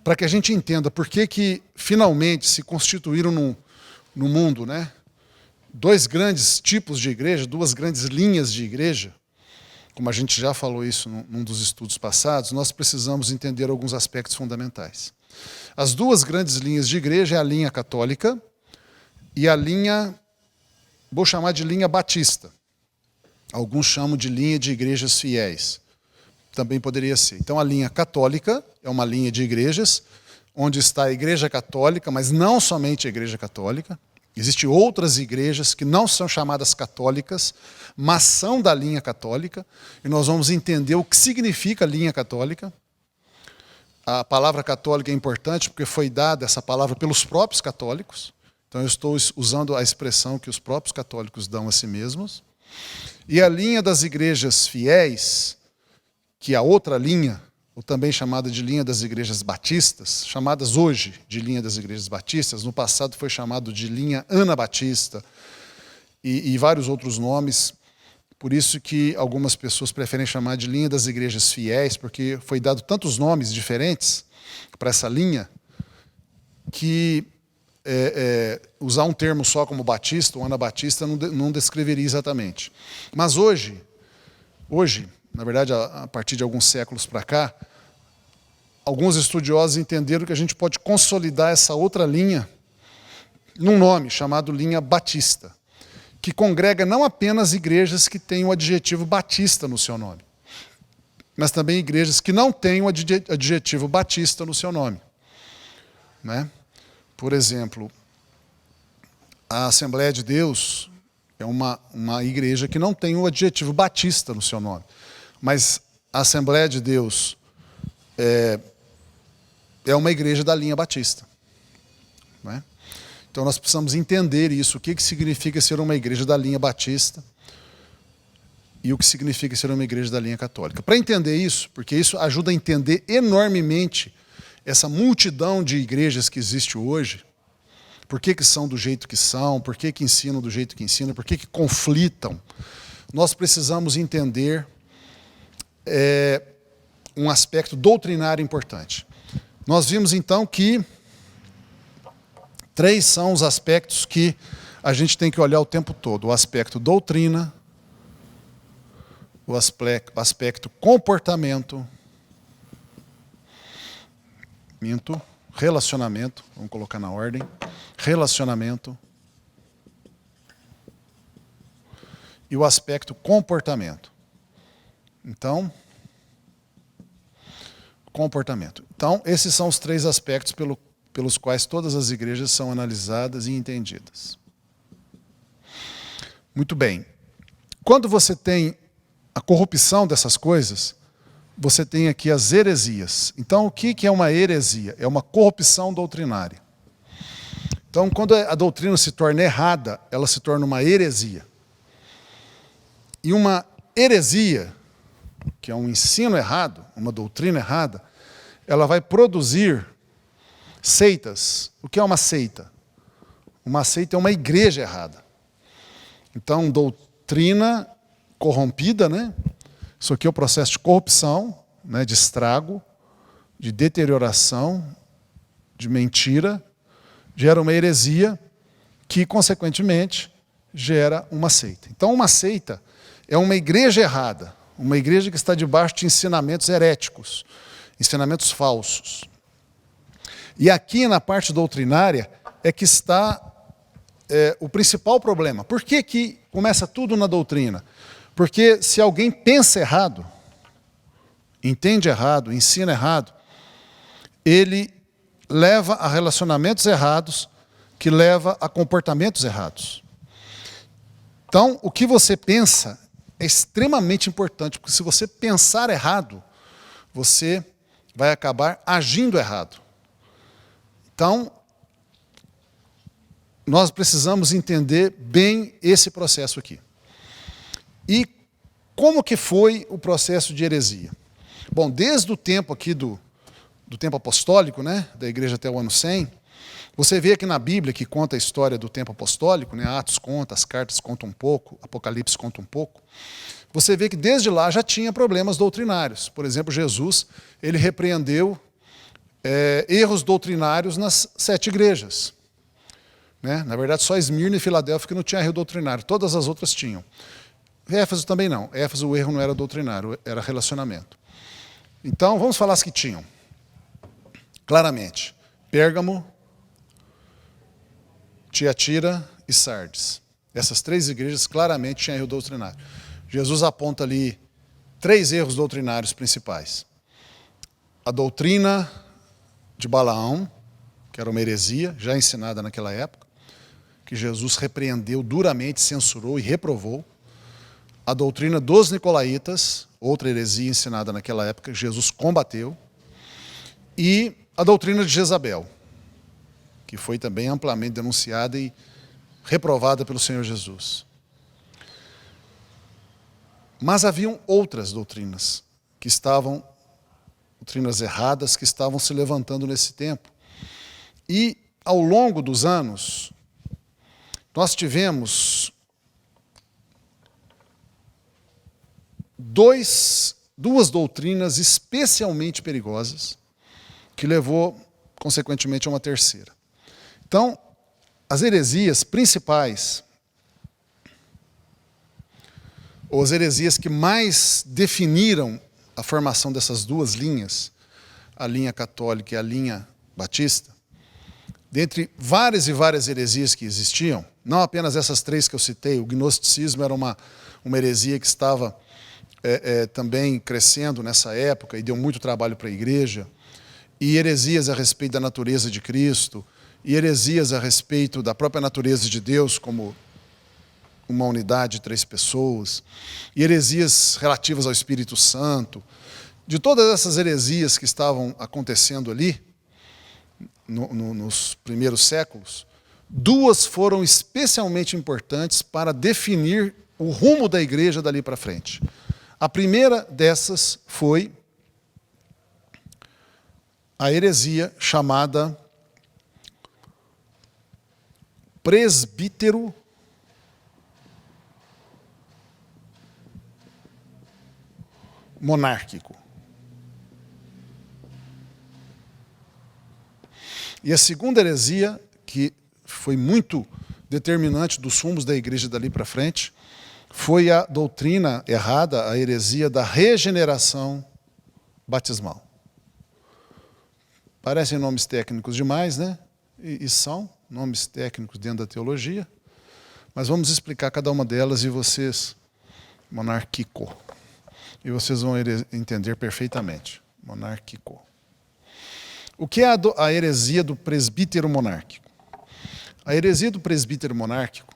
para que a gente entenda por que finalmente se constituíram no mundo, né, dois grandes tipos de igreja, duas grandes linhas de igreja, como a gente já falou isso num dos estudos passados, nós precisamos entender alguns aspectos fundamentais. As duas grandes linhas de igreja é a linha católica e a linha, vou chamar de linha batista. Alguns chamam de linha de igrejas fiéis. Também poderia ser. Então, a linha católica é uma linha de igrejas, onde está a igreja católica, mas não somente a igreja católica. Existem outras igrejas que não são chamadas católicas, mas são da linha católica, e nós vamos entender o que significa linha católica. A palavra católica é importante porque foi dada essa palavra pelos próprios católicos. Então, eu estou usando a expressão que os próprios católicos dão a si mesmos. E a linha das igrejas fiéis, que é a outra linha, ou também chamada de linha das igrejas batistas, chamadas hoje de linha das igrejas batistas, no passado foi chamado de linha anabatista e vários outros nomes. Por isso que algumas pessoas preferem chamar de linha das igrejas fiéis, porque foi dado tantos nomes diferentes para essa linha que usar um termo só como batista ou anabatista não descreveria exatamente. Mas hoje, na verdade, a partir de alguns séculos para cá, alguns estudiosos entenderam que a gente pode consolidar essa outra linha num nome chamado linha batista, que congrega não apenas igrejas que têm o adjetivo batista no seu nome, mas também igrejas que não têm o adjetivo batista no seu nome. Né? Por exemplo, a Assembleia de Deus é uma igreja que não tem o adjetivo batista no seu nome. Mas a Assembleia de Deus é uma igreja da linha batista. Não é? Então nós precisamos entender isso, o que significa ser uma igreja da linha batista e o que significa ser uma igreja da linha católica. Para entender isso, porque isso ajuda a entender enormemente essa multidão de igrejas que existe hoje, por que são do jeito que são, por que ensinam do jeito que ensinam, por que conflitam, nós precisamos entender um aspecto doutrinário importante. Nós vimos então que 3 são os aspectos que a gente tem que olhar o tempo todo: o aspecto doutrina, o aspecto comportamento, relacionamento, vamos colocar na ordem, relacionamento, e o aspecto comportamento. Então, comportamento. Então, esses são os 3 aspectos pelos quais todas as igrejas são analisadas e entendidas. Muito bem. Quando você tem a corrupção dessas coisas, você tem aqui as heresias. Então, o que é uma heresia? É uma corrupção doutrinária. Então, quando a doutrina se torna errada, ela se torna uma heresia. E uma heresia, que é um ensino errado, uma doutrina errada, ela vai produzir seitas. O que é uma seita? Uma seita é uma igreja errada. Então, doutrina corrompida, né? Isso aqui é o processo de corrupção, né? De estrago, de deterioração, de mentira, gera uma heresia que, consequentemente, gera uma seita. Então, uma seita é uma igreja errada, uma igreja que está debaixo de ensinamentos heréticos, ensinamentos falsos. E aqui, na parte doutrinária, é que está o principal problema. Por que começa tudo na doutrina? Porque se alguém pensa errado, entende errado, ensina errado, ele leva a relacionamentos errados, que leva a comportamentos errados. Então, o que você pensa é extremamente importante, porque se você pensar errado, você vai acabar agindo errado. Então, nós precisamos entender bem esse processo aqui. E como que foi o processo de heresia? Bom, desde o tempo aqui do tempo apostólico, né, da igreja até o ano 100, você vê aqui na Bíblia, que conta a história do tempo apostólico, né, Atos conta, as cartas contam um pouco, Apocalipse conta um pouco, você vê que desde lá já tinha problemas doutrinários. Por exemplo, Jesus, ele repreendeu erros doutrinários nas 7 igrejas. Né? Na verdade, só Esmirna e Filadélfia que não tinha erro doutrinário, todas as outras tinham. Éfeso também não. Éfeso, o erro não era doutrinário, era relacionamento. Então, vamos falar as que tinham. Claramente, Pérgamo, Tiatira e Sardes. Essas 3 igrejas claramente tinham erro doutrinário. Jesus aponta ali 3 erros doutrinários principais. A doutrina de Balaão, que era uma heresia, já ensinada naquela época, que Jesus repreendeu duramente, censurou e reprovou. A doutrina dos nicolaítas, outra heresia ensinada naquela época, que Jesus combateu. E a doutrina de Jezabel, que foi também amplamente denunciada e reprovada pelo Senhor Jesus. Mas haviam outras doutrinas doutrinas erradas, que estavam se levantando nesse tempo. E, ao longo dos anos, nós tivemos duas doutrinas especialmente perigosas, que levou, consequentemente, a uma terceira. Então, as heresias principais, ou as heresias que mais definiram a formação dessas 2 linhas, a linha católica e a linha batista, dentre várias e várias heresias que existiam, não apenas essas 3 que eu citei, o gnosticismo era uma heresia que estava também crescendo nessa época e deu muito trabalho para a igreja, e heresias a respeito da natureza de Cristo, e heresias a respeito da própria natureza de Deus, como uma unidade de 3 pessoas, e heresias relativas ao Espírito Santo. De todas essas heresias que estavam acontecendo ali, nos primeiros séculos, 2 foram especialmente importantes para definir o rumo da igreja dali para frente. A primeira dessas foi a heresia chamada presbítero monárquico. E a segunda heresia, que foi muito determinante dos rumos da igreja dali para frente, foi a doutrina errada, a heresia da regeneração batismal. Parecem nomes técnicos demais, né? E são nomes técnicos dentro da teologia, mas vamos explicar cada uma delas e vocês, monárquico, e vocês vão entender perfeitamente. Monárquico. O que é a heresia do presbítero monárquico? A heresia do presbítero monárquico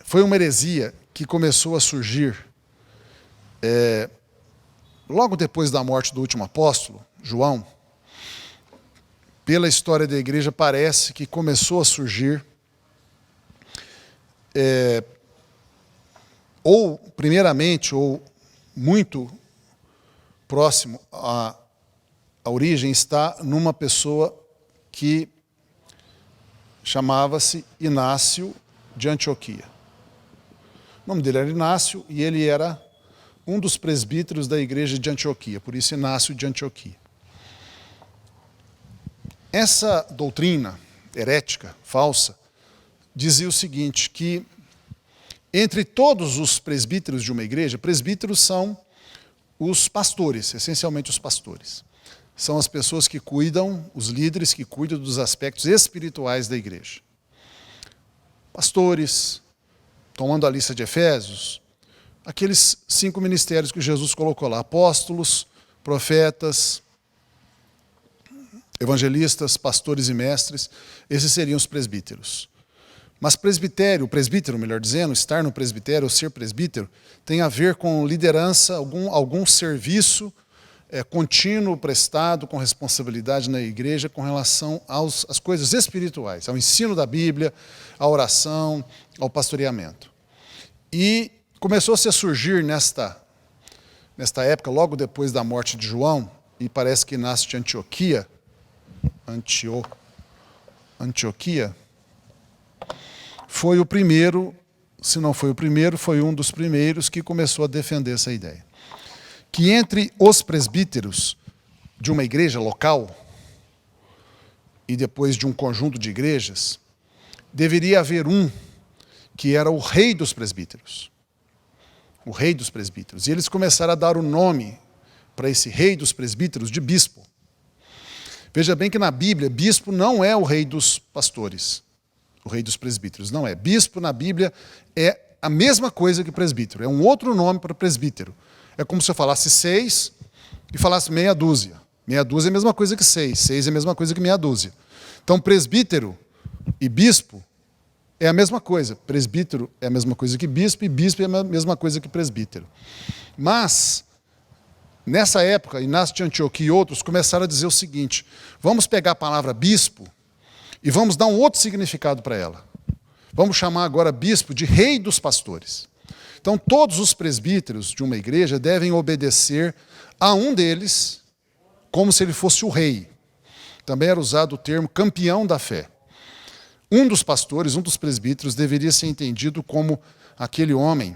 foi uma heresia que começou a surgir logo depois da morte do último apóstolo, João. Pela história da igreja, parece que começou a surgir, ou primeiramente, ou muito próximo à origem, está numa pessoa que chamava-se Inácio de Antioquia. O nome dele era Inácio e ele era um dos presbíteros da igreja de Antioquia, por isso Inácio de Antioquia. Essa doutrina herética, falsa, dizia o seguinte, que entre todos os presbíteros de uma igreja, presbíteros são os pastores, essencialmente os pastores. São as pessoas que cuidam, os líderes que cuidam dos aspectos espirituais da igreja. Pastores, tomando a lista de Efésios, aqueles 5 ministérios que Jesus colocou lá, apóstolos, profetas, evangelistas, pastores e mestres, esses seriam os presbíteros. Mas presbítero, melhor dizendo, estar no presbitério ou ser presbítero, tem a ver com liderança, algum serviço contínuo prestado com responsabilidade na igreja com relação às coisas espirituais, ao ensino da Bíblia, à oração, ao pastoreamento. E começou-se a surgir nesta época, logo depois da morte de João, e parece que Inácio de Antioquia, foi o primeiro, se não foi o primeiro, foi um dos primeiros que começou a defender essa ideia. Que entre os presbíteros de uma igreja local e depois de um conjunto de igrejas, deveria haver um que era o rei dos presbíteros. O rei dos presbíteros. E eles começaram a dar o nome para esse rei dos presbíteros de bispo. Veja bem que na Bíblia, bispo não é o rei dos pastores, o rei dos presbíteros, não é. Bispo na Bíblia é a mesma coisa que presbítero, é um outro nome para presbítero. É como se eu falasse 6 e falasse meia dúzia. Meia dúzia é a mesma coisa que 6, 6 é a mesma coisa que meia dúzia. Então, presbítero e bispo é a mesma coisa. Presbítero é a mesma coisa que bispo e bispo é a mesma coisa que presbítero. Mas, nessa época, Inácio de Antioquia e outros começaram a dizer o seguinte: vamos pegar a palavra bispo e vamos dar um outro significado para ela. Vamos chamar agora bispo de rei dos pastores. Então, todos os presbíteros de uma igreja devem obedecer a um deles como se ele fosse o rei. Também era usado o termo campeão da fé. Um dos pastores, um dos presbíteros, deveria ser entendido como aquele homem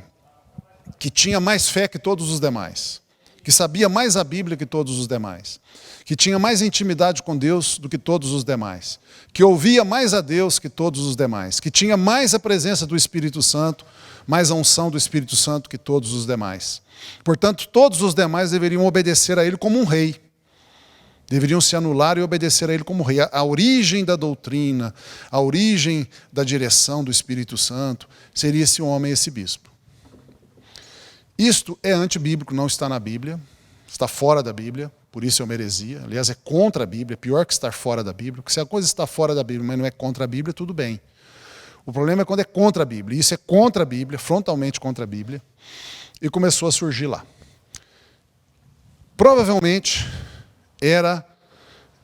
que tinha mais fé que todos os demais, que sabia mais a Bíblia que todos os demais, que tinha mais intimidade com Deus do que todos os demais, que ouvia mais a Deus que todos os demais, que tinha mais a presença do Espírito Santo, mais a unção do Espírito Santo que todos os demais. Portanto, todos os demais deveriam obedecer a ele como um rei. Deveriam se anular e obedecer a ele como rei. A origem da doutrina, a origem da direção do Espírito Santo, seria esse homem, esse bispo. Isto é antibíblico, não está na Bíblia, está fora da Bíblia, por isso é uma heresia. Aliás, é contra a Bíblia, pior que estar fora da Bíblia, porque se a coisa está fora da Bíblia, mas não é contra a Bíblia, tudo bem. O problema é quando é contra a Bíblia. Isso é contra a Bíblia, frontalmente contra a Bíblia, e começou a surgir lá. Provavelmente,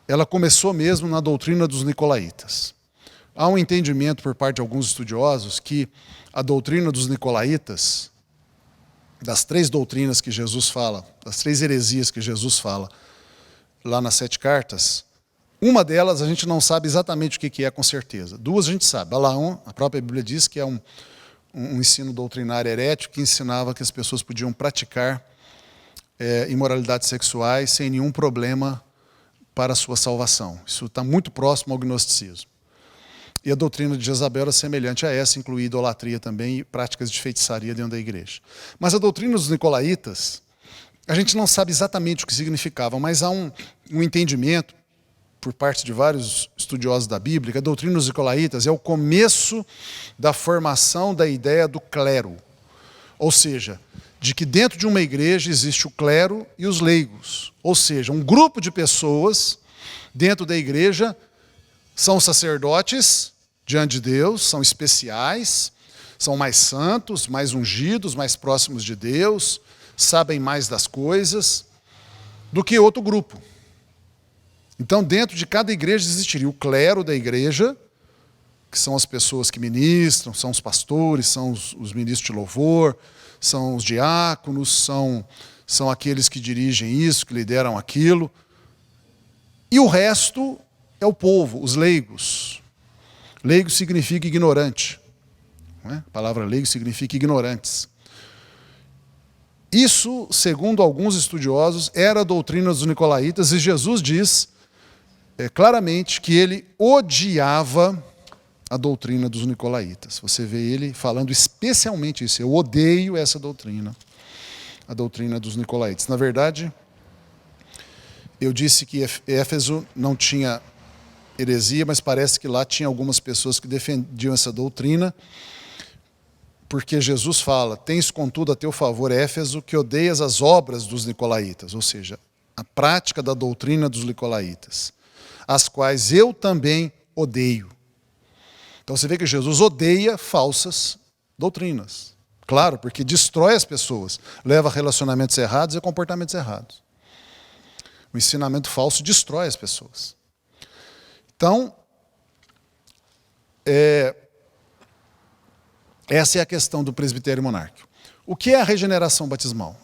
ela começou mesmo na doutrina dos nicolaítas. Há um entendimento por parte de alguns estudiosos que a doutrina dos nicolaítas, das 3 doutrinas que Jesus fala, das 3 heresias que Jesus fala, lá nas 7 cartas, uma delas a gente não sabe exatamente o que é com certeza. 2 a gente sabe. Balaão, a própria Bíblia diz que é um ensino doutrinário herético que ensinava que as pessoas podiam praticar imoralidades sexuais sem nenhum problema para a sua salvação. Isso está muito próximo ao gnosticismo. E a doutrina de Jezabel era semelhante a essa, incluía idolatria também e práticas de feitiçaria dentro da igreja. Mas a doutrina dos nicolaítas, a gente não sabe exatamente o que significava, mas há um entendimento por parte de vários estudiosos da Bíblia, que a doutrina dos nicolaítas é o começo da formação da ideia do clero. Ou seja, de que dentro de uma igreja existe o clero e os leigos. Ou seja, um grupo de pessoas dentro da igreja são sacerdotes diante de Deus, são especiais, são mais santos, mais ungidos, mais próximos de Deus, sabem mais das coisas do que outro grupo. Então, dentro de cada igreja existiria o clero da igreja, que são as pessoas que ministram, são os pastores, são os ministros de louvor, são os diáconos, são aqueles que dirigem isso, que lideram aquilo. E o resto é o povo, os leigos. Leigo significa ignorante. Não é? A palavra leigo significa ignorantes. Isso, segundo alguns estudiosos, era a doutrina dos nicolaítas, e Jesus diz claramente que ele odiava a doutrina dos nicolaítas. Você vê ele falando especialmente isso. Eu odeio essa doutrina, a doutrina dos nicolaítas. Na verdade, eu disse que Éfeso não tinha heresia, mas parece que lá tinha algumas pessoas que defendiam essa doutrina, porque Jesus fala: tens contudo a teu favor, Éfeso, que odeias as obras dos nicolaítas, ou seja, a prática da doutrina dos nicolaítas, as quais eu também odeio. Então você vê que Jesus odeia falsas doutrinas. Claro, porque destrói as pessoas, leva a relacionamentos errados e comportamentos errados. O ensinamento falso destrói as pessoas. Então, essa é a questão do presbitério monárquico. O que é a regeneração batismal?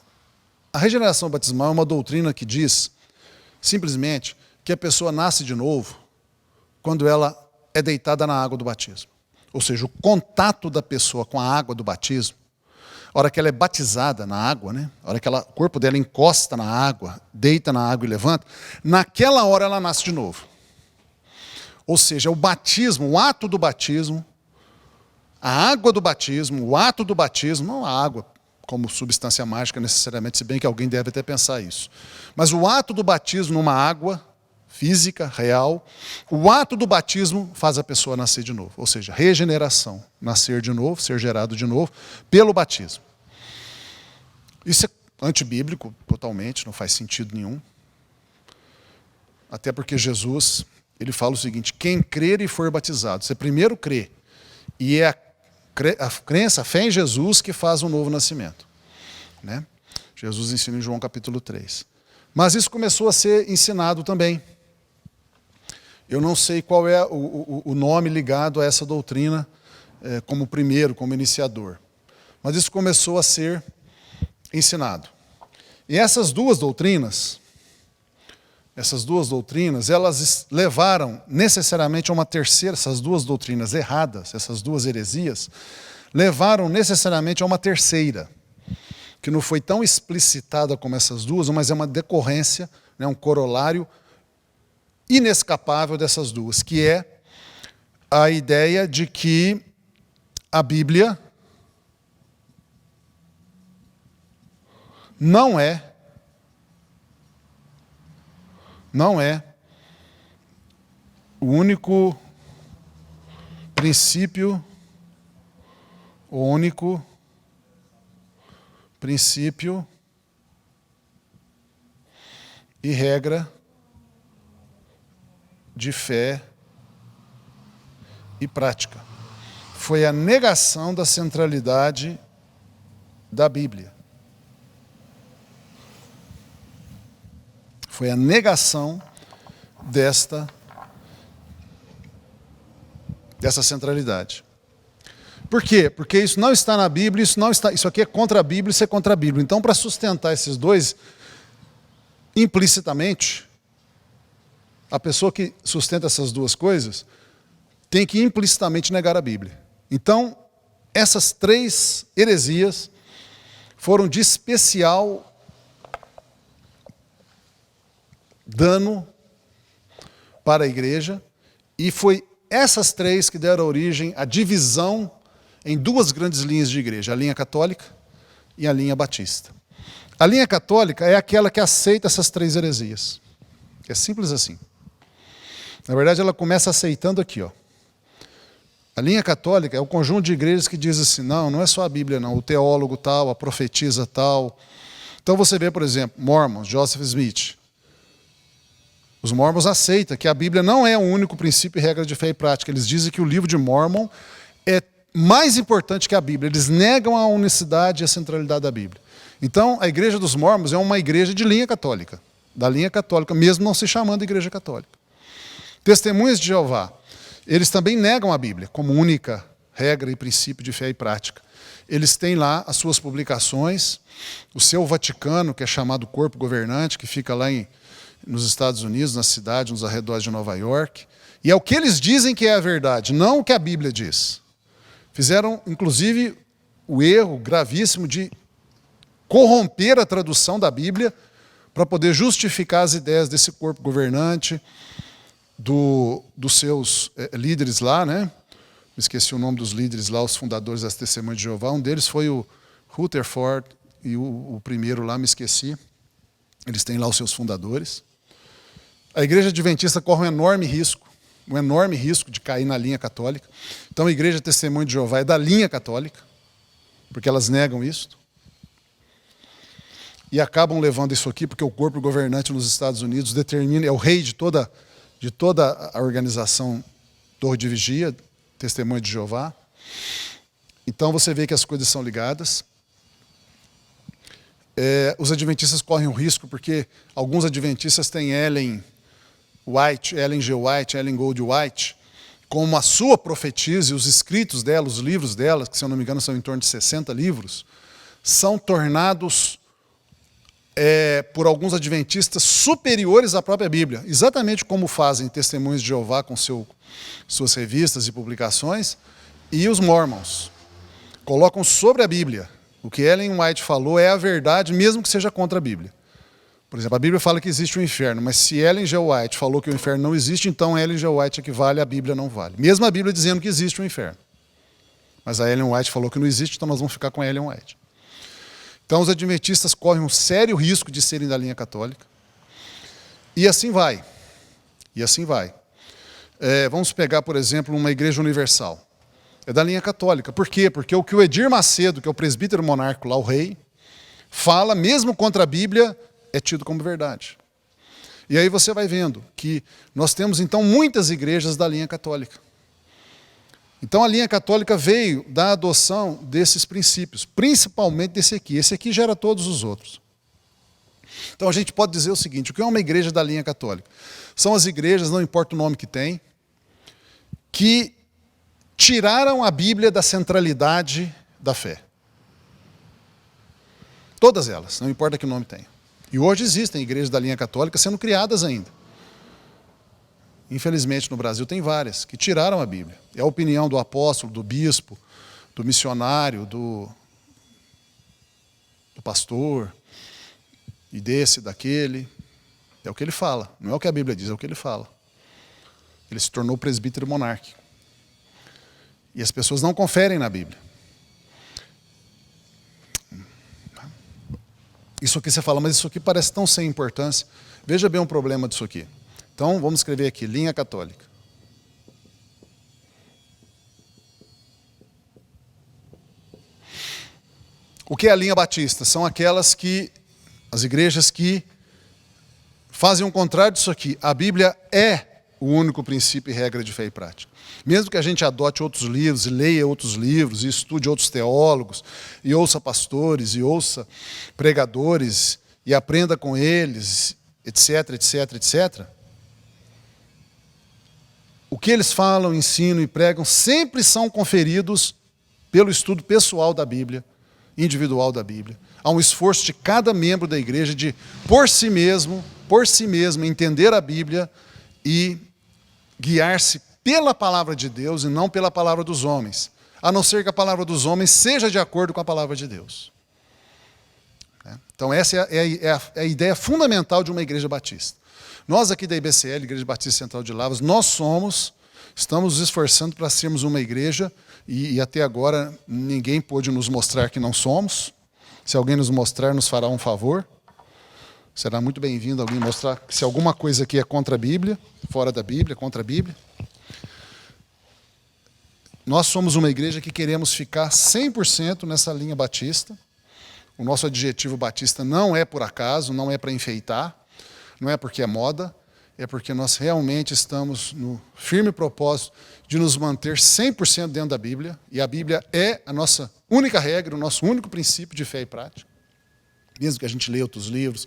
A regeneração batismal é uma doutrina que diz, simplesmente, que a pessoa nasce de novo quando ela é deitada na água do batismo. Ou seja, o contato da pessoa com a água do batismo, a hora que ela é batizada na água, né? A hora que o corpo dela encosta na água, deita na água e levanta, naquela hora ela nasce de novo. Ou seja, o batismo, o ato do batismo, a água do batismo, o ato do batismo, não a água como substância mágica necessariamente, se bem que alguém deve até pensar isso. Mas o ato do batismo numa água física, real, o ato do batismo faz a pessoa nascer de novo. Ou seja, regeneração, nascer de novo, ser gerado de novo, pelo batismo. Isso é antibíblico totalmente, não faz sentido nenhum. Até porque Jesus, ele fala o seguinte: quem crer e for batizado, você primeiro crê, e é a crença, a fé em Jesus que faz um novo nascimento. Né? Jesus ensina em João capítulo 3. Mas isso começou a ser ensinado também. Eu não sei qual é o nome ligado a essa doutrina como primeiro, como iniciador. Mas isso começou a ser ensinado. E essas duas doutrinas, elas levaram necessariamente a uma terceira, essas duas doutrinas erradas, essas duas heresias, levaram necessariamente a uma terceira, que não foi tão explicitada como essas duas, mas é uma decorrência, né, um corolário inescapável dessas duas, que é a ideia de que a Bíblia não é o único princípio, e regra de fé e prática. Foi a negação da centralidade da Bíblia. Foi a negação dessa centralidade. Por quê? Porque isso não está na Bíblia, isso aqui é contra a Bíblia, isso é contra a Bíblia. Então, para sustentar esses dois, implicitamente, a pessoa que sustenta essas duas coisas tem que implicitamente negar a Bíblia. Então, essas três heresias foram de especial dano para a igreja, e foi essas três que deram origem à divisão em duas grandes linhas de igreja, a linha católica e a linha batista. A linha católica é aquela que aceita essas três heresias. É simples assim. Na verdade, ela começa aceitando aqui, ó. A linha católica é o conjunto de igrejas que diz assim, não é só a Bíblia não, o teólogo tal, a profetisa tal. Então você vê, por exemplo, Mormons, Joseph Smith. Os Mormons aceitam que a Bíblia não é o único princípio e regra de fé e prática. Eles dizem que o livro de Mormon é mais importante que a Bíblia. Eles negam a unicidade e a centralidade da Bíblia. Então, a igreja dos Mormons é uma igreja de linha católica, da linha católica, mesmo não se chamando igreja católica. Testemunhas de Jeová, eles também negam a Bíblia como única regra e princípio de fé e prática. Eles têm lá as suas publicações, o seu Vaticano, que é chamado corpo governante, que fica lá nos Estados Unidos, na cidade, nos arredores de Nova York. E é o que eles dizem que é a verdade, não o que a Bíblia diz. Fizeram, inclusive, o erro gravíssimo de corromper a tradução da Bíblia para poder justificar as ideias desse corpo governante, dos seus líderes lá, né? Me esqueci o nome dos líderes lá, os fundadores das Testemunhas de Jeová. Um deles foi o Rutherford e o primeiro lá, me esqueci. Eles têm lá os seus fundadores. A igreja adventista corre um enorme risco de cair na linha católica. Então a igreja Testemunha de Jeová é da linha católica, porque elas negam isso. E acabam levando isso aqui, porque o corpo governante nos Estados Unidos determina, é o rei de toda a organização Torre de Vigia, Testemunha de Jeová. Então você vê que as coisas são ligadas. Os adventistas correm um risco, porque alguns adventistas têm Ellen G. White, Ellen Gold White, como a sua profetisa, e os escritos dela, os livros dela, que se eu não me engano são em torno de 60 livros, são tornados por alguns adventistas superiores à própria Bíblia, exatamente como fazem Testemunhas de Jeová com suas revistas e publicações, e os Mormons colocam sobre a Bíblia. O que Ellen White falou é a verdade, mesmo que seja contra a Bíblia. Por exemplo, a Bíblia fala que existe um inferno, mas se Ellen G. White falou que o inferno não existe, então Ellen G. White é que vale, a Bíblia não vale. Mesmo a Bíblia dizendo que existe um inferno. Mas a Ellen White falou que não existe, então nós vamos ficar com a Ellen White. Então os adventistas correm um sério risco de serem da linha católica. E assim vai. Vamos pegar, por exemplo, uma igreja universal. É da linha católica. Por quê? Porque o que o Edir Macedo, que é o presbítero monarca lá, o rei, fala, mesmo contra a Bíblia, é tido como verdade. E aí você vai vendo que nós temos, então, muitas igrejas da linha católica. Então a linha católica veio da adoção desses princípios, principalmente desse aqui. Esse aqui gera todos os outros. Então a gente pode dizer o seguinte, o que é uma igreja da linha católica? São as igrejas, não importa o nome que tem, que tiraram a Bíblia da centralidade da fé. Todas elas, não importa que nome tenha. E hoje existem igrejas da linha católica sendo criadas ainda. Infelizmente, no Brasil tem várias que tiraram a Bíblia. É a opinião do apóstolo, do bispo, do missionário, do pastor, e desse, daquele. É o que ele fala. Não é o que a Bíblia diz, é o que ele fala. Ele se tornou presbítero monárquico. E as pessoas não conferem na Bíblia. Isso aqui você fala, mas isso aqui parece tão sem importância. Veja bem o problema disso aqui. Então, vamos escrever aqui, linha católica. O que é a linha batista? São as igrejas que fazem o contrário disso aqui. A Bíblia é o único princípio e regra de fé e prática. Mesmo que a gente adote outros livros, e leia outros livros, e estude outros teólogos, e ouça pastores, e ouça pregadores, e aprenda com eles, etc, etc, etc. O que eles falam, ensinam e pregam sempre são conferidos pelo estudo pessoal da Bíblia, individual da Bíblia. Há um esforço de cada membro da igreja de, por si mesmo, entender a Bíblia e guiar-se pela palavra de Deus e não pela palavra dos homens, a não ser que a palavra dos homens seja de acordo com a palavra de Deus. Então essa é a ideia fundamental de uma igreja batista. Nós aqui da IBCL, Igreja Batista Central de Lavras, estamos nos esforçando para sermos uma igreja e até agora ninguém pôde nos mostrar que não somos. Se alguém nos mostrar, nos fará um favor. Será muito bem-vindo alguém mostrar se alguma coisa aqui é contra a Bíblia, fora da Bíblia, contra a Bíblia. nós somos uma igreja que queremos ficar 100% nessa linha batista. O nosso adjetivo batista não é por acaso, não é para enfeitar, não é porque é moda, é porque nós realmente estamos no firme propósito de nos manter 100% dentro da Bíblia, e a Bíblia é a nossa única regra, o nosso único princípio de fé e prática, mesmo que a gente leia outros livros,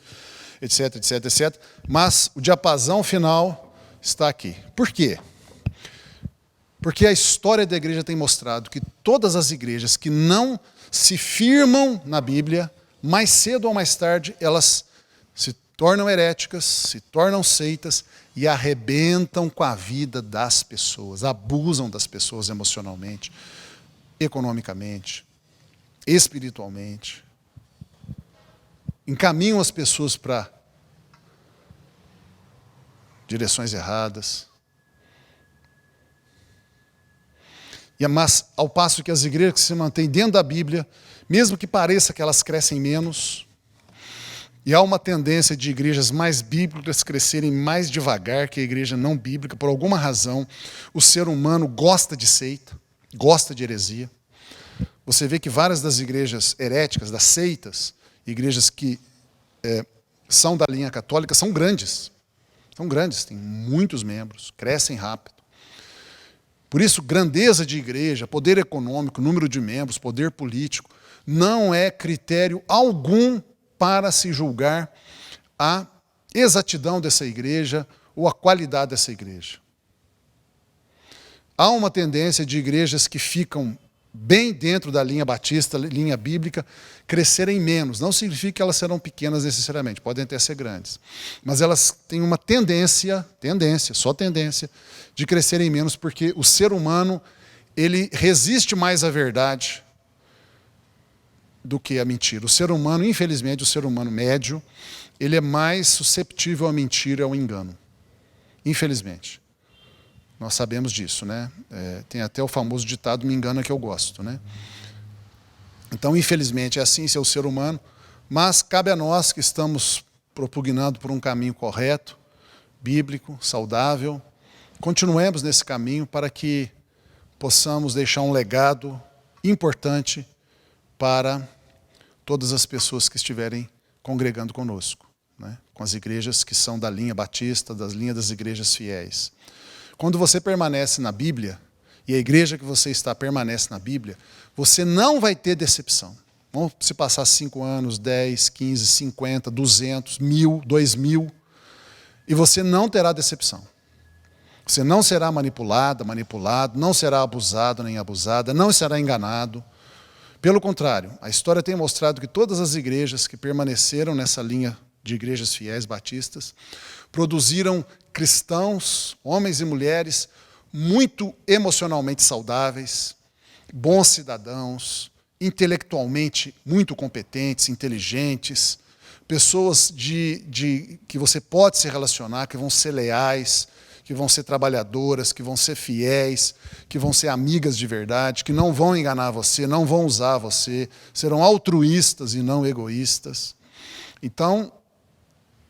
etc, etc, etc. Mas o diapasão final está aqui. Por quê? Porque a história da igreja tem mostrado que todas as igrejas que não se firmam na Bíblia, mais cedo ou mais tarde, elas se tornam heréticas, se tornam seitas e arrebentam com a vida das pessoas, abusam das pessoas emocionalmente, economicamente, espiritualmente, encaminham as pessoas para direções erradas. Mas, ao passo que as igrejas que se mantêm dentro da Bíblia, mesmo que pareça que elas crescem menos, e há uma tendência de igrejas mais bíblicas crescerem mais devagar que a igreja não bíblica, por alguma razão, o ser humano gosta de seita, gosta de heresia. Você vê que várias das igrejas heréticas, das seitas, igrejas que são da linha católica, são grandes. São grandes, têm muitos membros, crescem rápido. Por isso, grandeza de igreja, poder econômico, número de membros, poder político, não é critério algum para se julgar a exatidão dessa igreja ou a qualidade dessa igreja. Há uma tendência de igrejas que ficam bem dentro da linha batista, linha bíblica, crescerem menos. Não significa que elas serão pequenas necessariamente, podem até ser grandes. Mas elas têm uma tendência, só tendência, de crescerem menos, porque o ser humano, ele resiste mais à verdade do que à mentira. O ser humano, infelizmente, o ser humano médio, ele é mais susceptível à mentira e ao engano. Infelizmente. Nós sabemos disso, né? Tem até o famoso ditado, me engana que eu gosto, né? Então, infelizmente, é assim, esse é o ser humano, mas cabe a nós que estamos propugnando por um caminho correto, bíblico, saudável, continuemos nesse caminho para que possamos deixar um legado importante para todas as pessoas que estiverem congregando conosco, né? Com as igrejas que são da linha batista, das linhas das igrejas fiéis. Quando você permanece na Bíblia, e a igreja que você está permanece na Bíblia, você não vai ter decepção. Vão se passar 5 anos, 10, 15, 50, 200, 1000, 2000, e você não terá decepção. Você não será manipulado, não será abusado nem abusada, não será enganado. Pelo contrário, a história tem mostrado que todas as igrejas que permaneceram nessa linha de igrejas fiéis batistas produziram cristãos, homens e mulheres, muito emocionalmente saudáveis, bons cidadãos, intelectualmente muito competentes, inteligentes, pessoas que você pode se relacionar, que vão ser leais, que vão ser trabalhadoras, que vão ser fiéis, que vão ser amigas de verdade, que não vão enganar você, não vão usar você, serão altruístas e não egoístas. Então,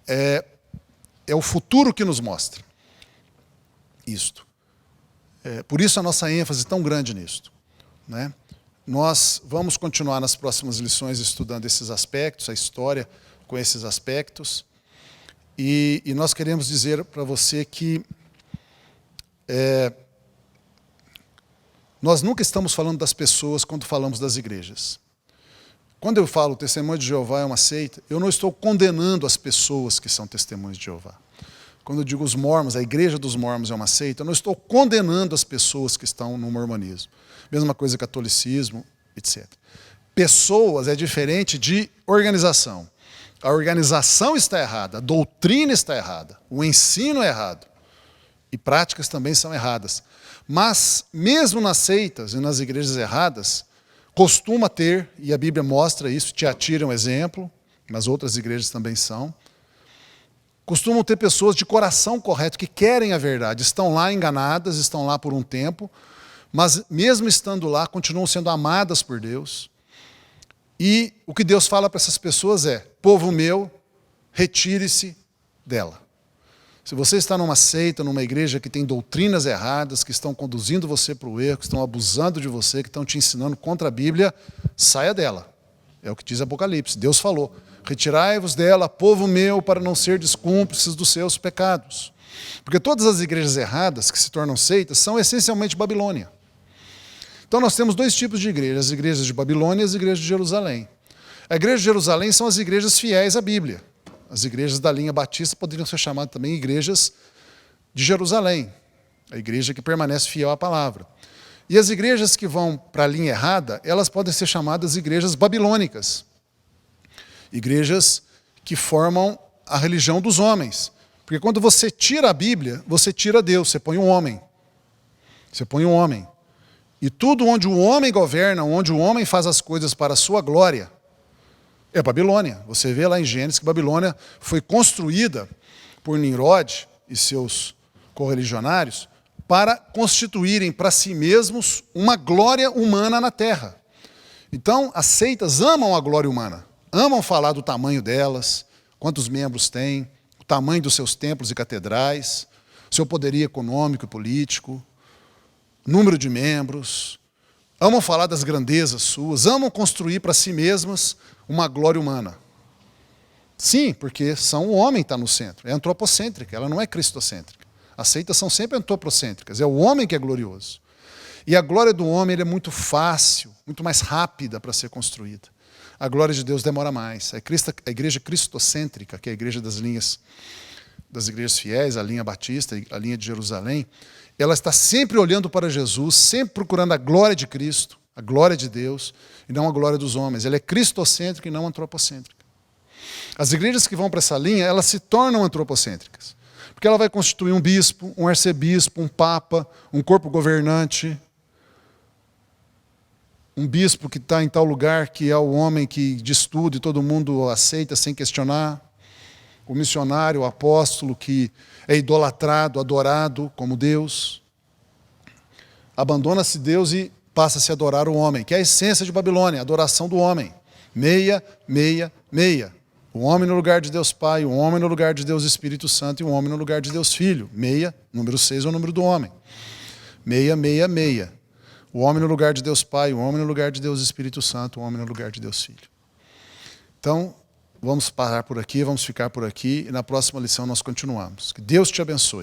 é o futuro que nos mostra isto. Por isso a nossa ênfase tão grande nisto, né? Nós vamos continuar nas próximas lições estudando esses aspectos, a história com esses aspectos, e nós queremos dizer para você que nós nunca estamos falando das pessoas quando falamos das igrejas. Quando eu falo testemunho de Jeová é uma seita, eu não estou condenando as pessoas que são testemunhas de Jeová. Quando eu digo os mormons, a igreja dos mormons é uma seita, eu não estou condenando as pessoas que estão no mormonismo. Mesma coisa catolicismo, etc. Pessoas é diferente de organização. A organização está errada, a doutrina está errada, o ensino é errado. E práticas também são erradas. Mas, mesmo nas seitas e nas igrejas erradas, costuma ter, e a Bíblia mostra isso, Tiatira é um exemplo, mas outras igrejas também são, costumam ter pessoas de coração correto, que querem a verdade, estão lá enganadas, estão lá por um tempo, mas mesmo estando lá, continuam sendo amadas por Deus. E o que Deus fala para essas pessoas é, povo meu, retire-se dela. Se você está numa seita, numa igreja que tem doutrinas erradas, que estão conduzindo você para o erro, que estão abusando de você, que estão te ensinando contra a Bíblia, saia dela. É o que diz Apocalipse. Deus falou: retirai-vos dela, povo meu, para não serdes cúmplices dos seus pecados. Porque todas as igrejas erradas que se tornam seitas são essencialmente Babilônia. Então nós temos dois tipos de igrejas: as igrejas de Babilônia e as igrejas de Jerusalém. A igreja de Jerusalém são as igrejas fiéis à Bíblia. As igrejas da linha batista poderiam ser chamadas também igrejas de Jerusalém, a igreja que permanece fiel à palavra. E as igrejas que vão para a linha errada, elas podem ser chamadas igrejas babilônicas, igrejas que formam a religião dos homens. Porque quando você tira a Bíblia, você tira Deus, você põe um homem. Você põe um homem. E tudo onde o homem governa, onde o homem faz as coisas para a sua glória, é Babilônia. Você vê lá em Gênesis que Babilônia foi construída por Nimrod e seus correligionários para constituírem para si mesmos uma glória humana na terra. Então, as seitas amam a glória humana, amam falar do tamanho delas, quantos membros têm, o tamanho dos seus templos e catedrais, seu poderio econômico e político, número de membros, amam falar das grandezas suas, amam construir para si mesmas uma glória humana. Sim, porque o homem está no centro, é antropocêntrica, ela não é cristocêntrica. As seitas são sempre antropocêntricas, é o homem que é glorioso. E a glória do homem é muito fácil, muito mais rápida para ser construída. A glória de Deus demora mais. A igreja cristocêntrica, que é a igreja das igrejas fiéis, a linha batista, a linha de Jerusalém, ela está sempre olhando para Jesus, sempre procurando a glória de Cristo, a glória de Deus, e não a glória dos homens. Ela é cristocêntrica e não antropocêntrica. As igrejas que vão para essa linha, elas se tornam antropocêntricas, porque ela vai constituir um bispo, um arcebispo, um papa, um corpo governante, um bispo que está em tal lugar, que é o homem que diz tudo e todo mundo aceita sem questionar, o missionário, o apóstolo que é idolatrado, adorado como Deus. Abandona-se Deus e passa-se a adorar o homem, que é a essência de Babilônia, a adoração do homem. Meia, meia, meia. O homem no lugar de Deus Pai, o homem no lugar de Deus Espírito Santo e o homem no lugar de Deus Filho. Meia, número 6 é o número do homem. Meia, meia, meia. O homem no lugar de Deus Pai, o homem no lugar de Deus Espírito Santo, o homem no lugar de Deus Filho. Então, vamos parar por aqui, vamos ficar por aqui e na próxima lição nós continuamos. Que Deus te abençoe.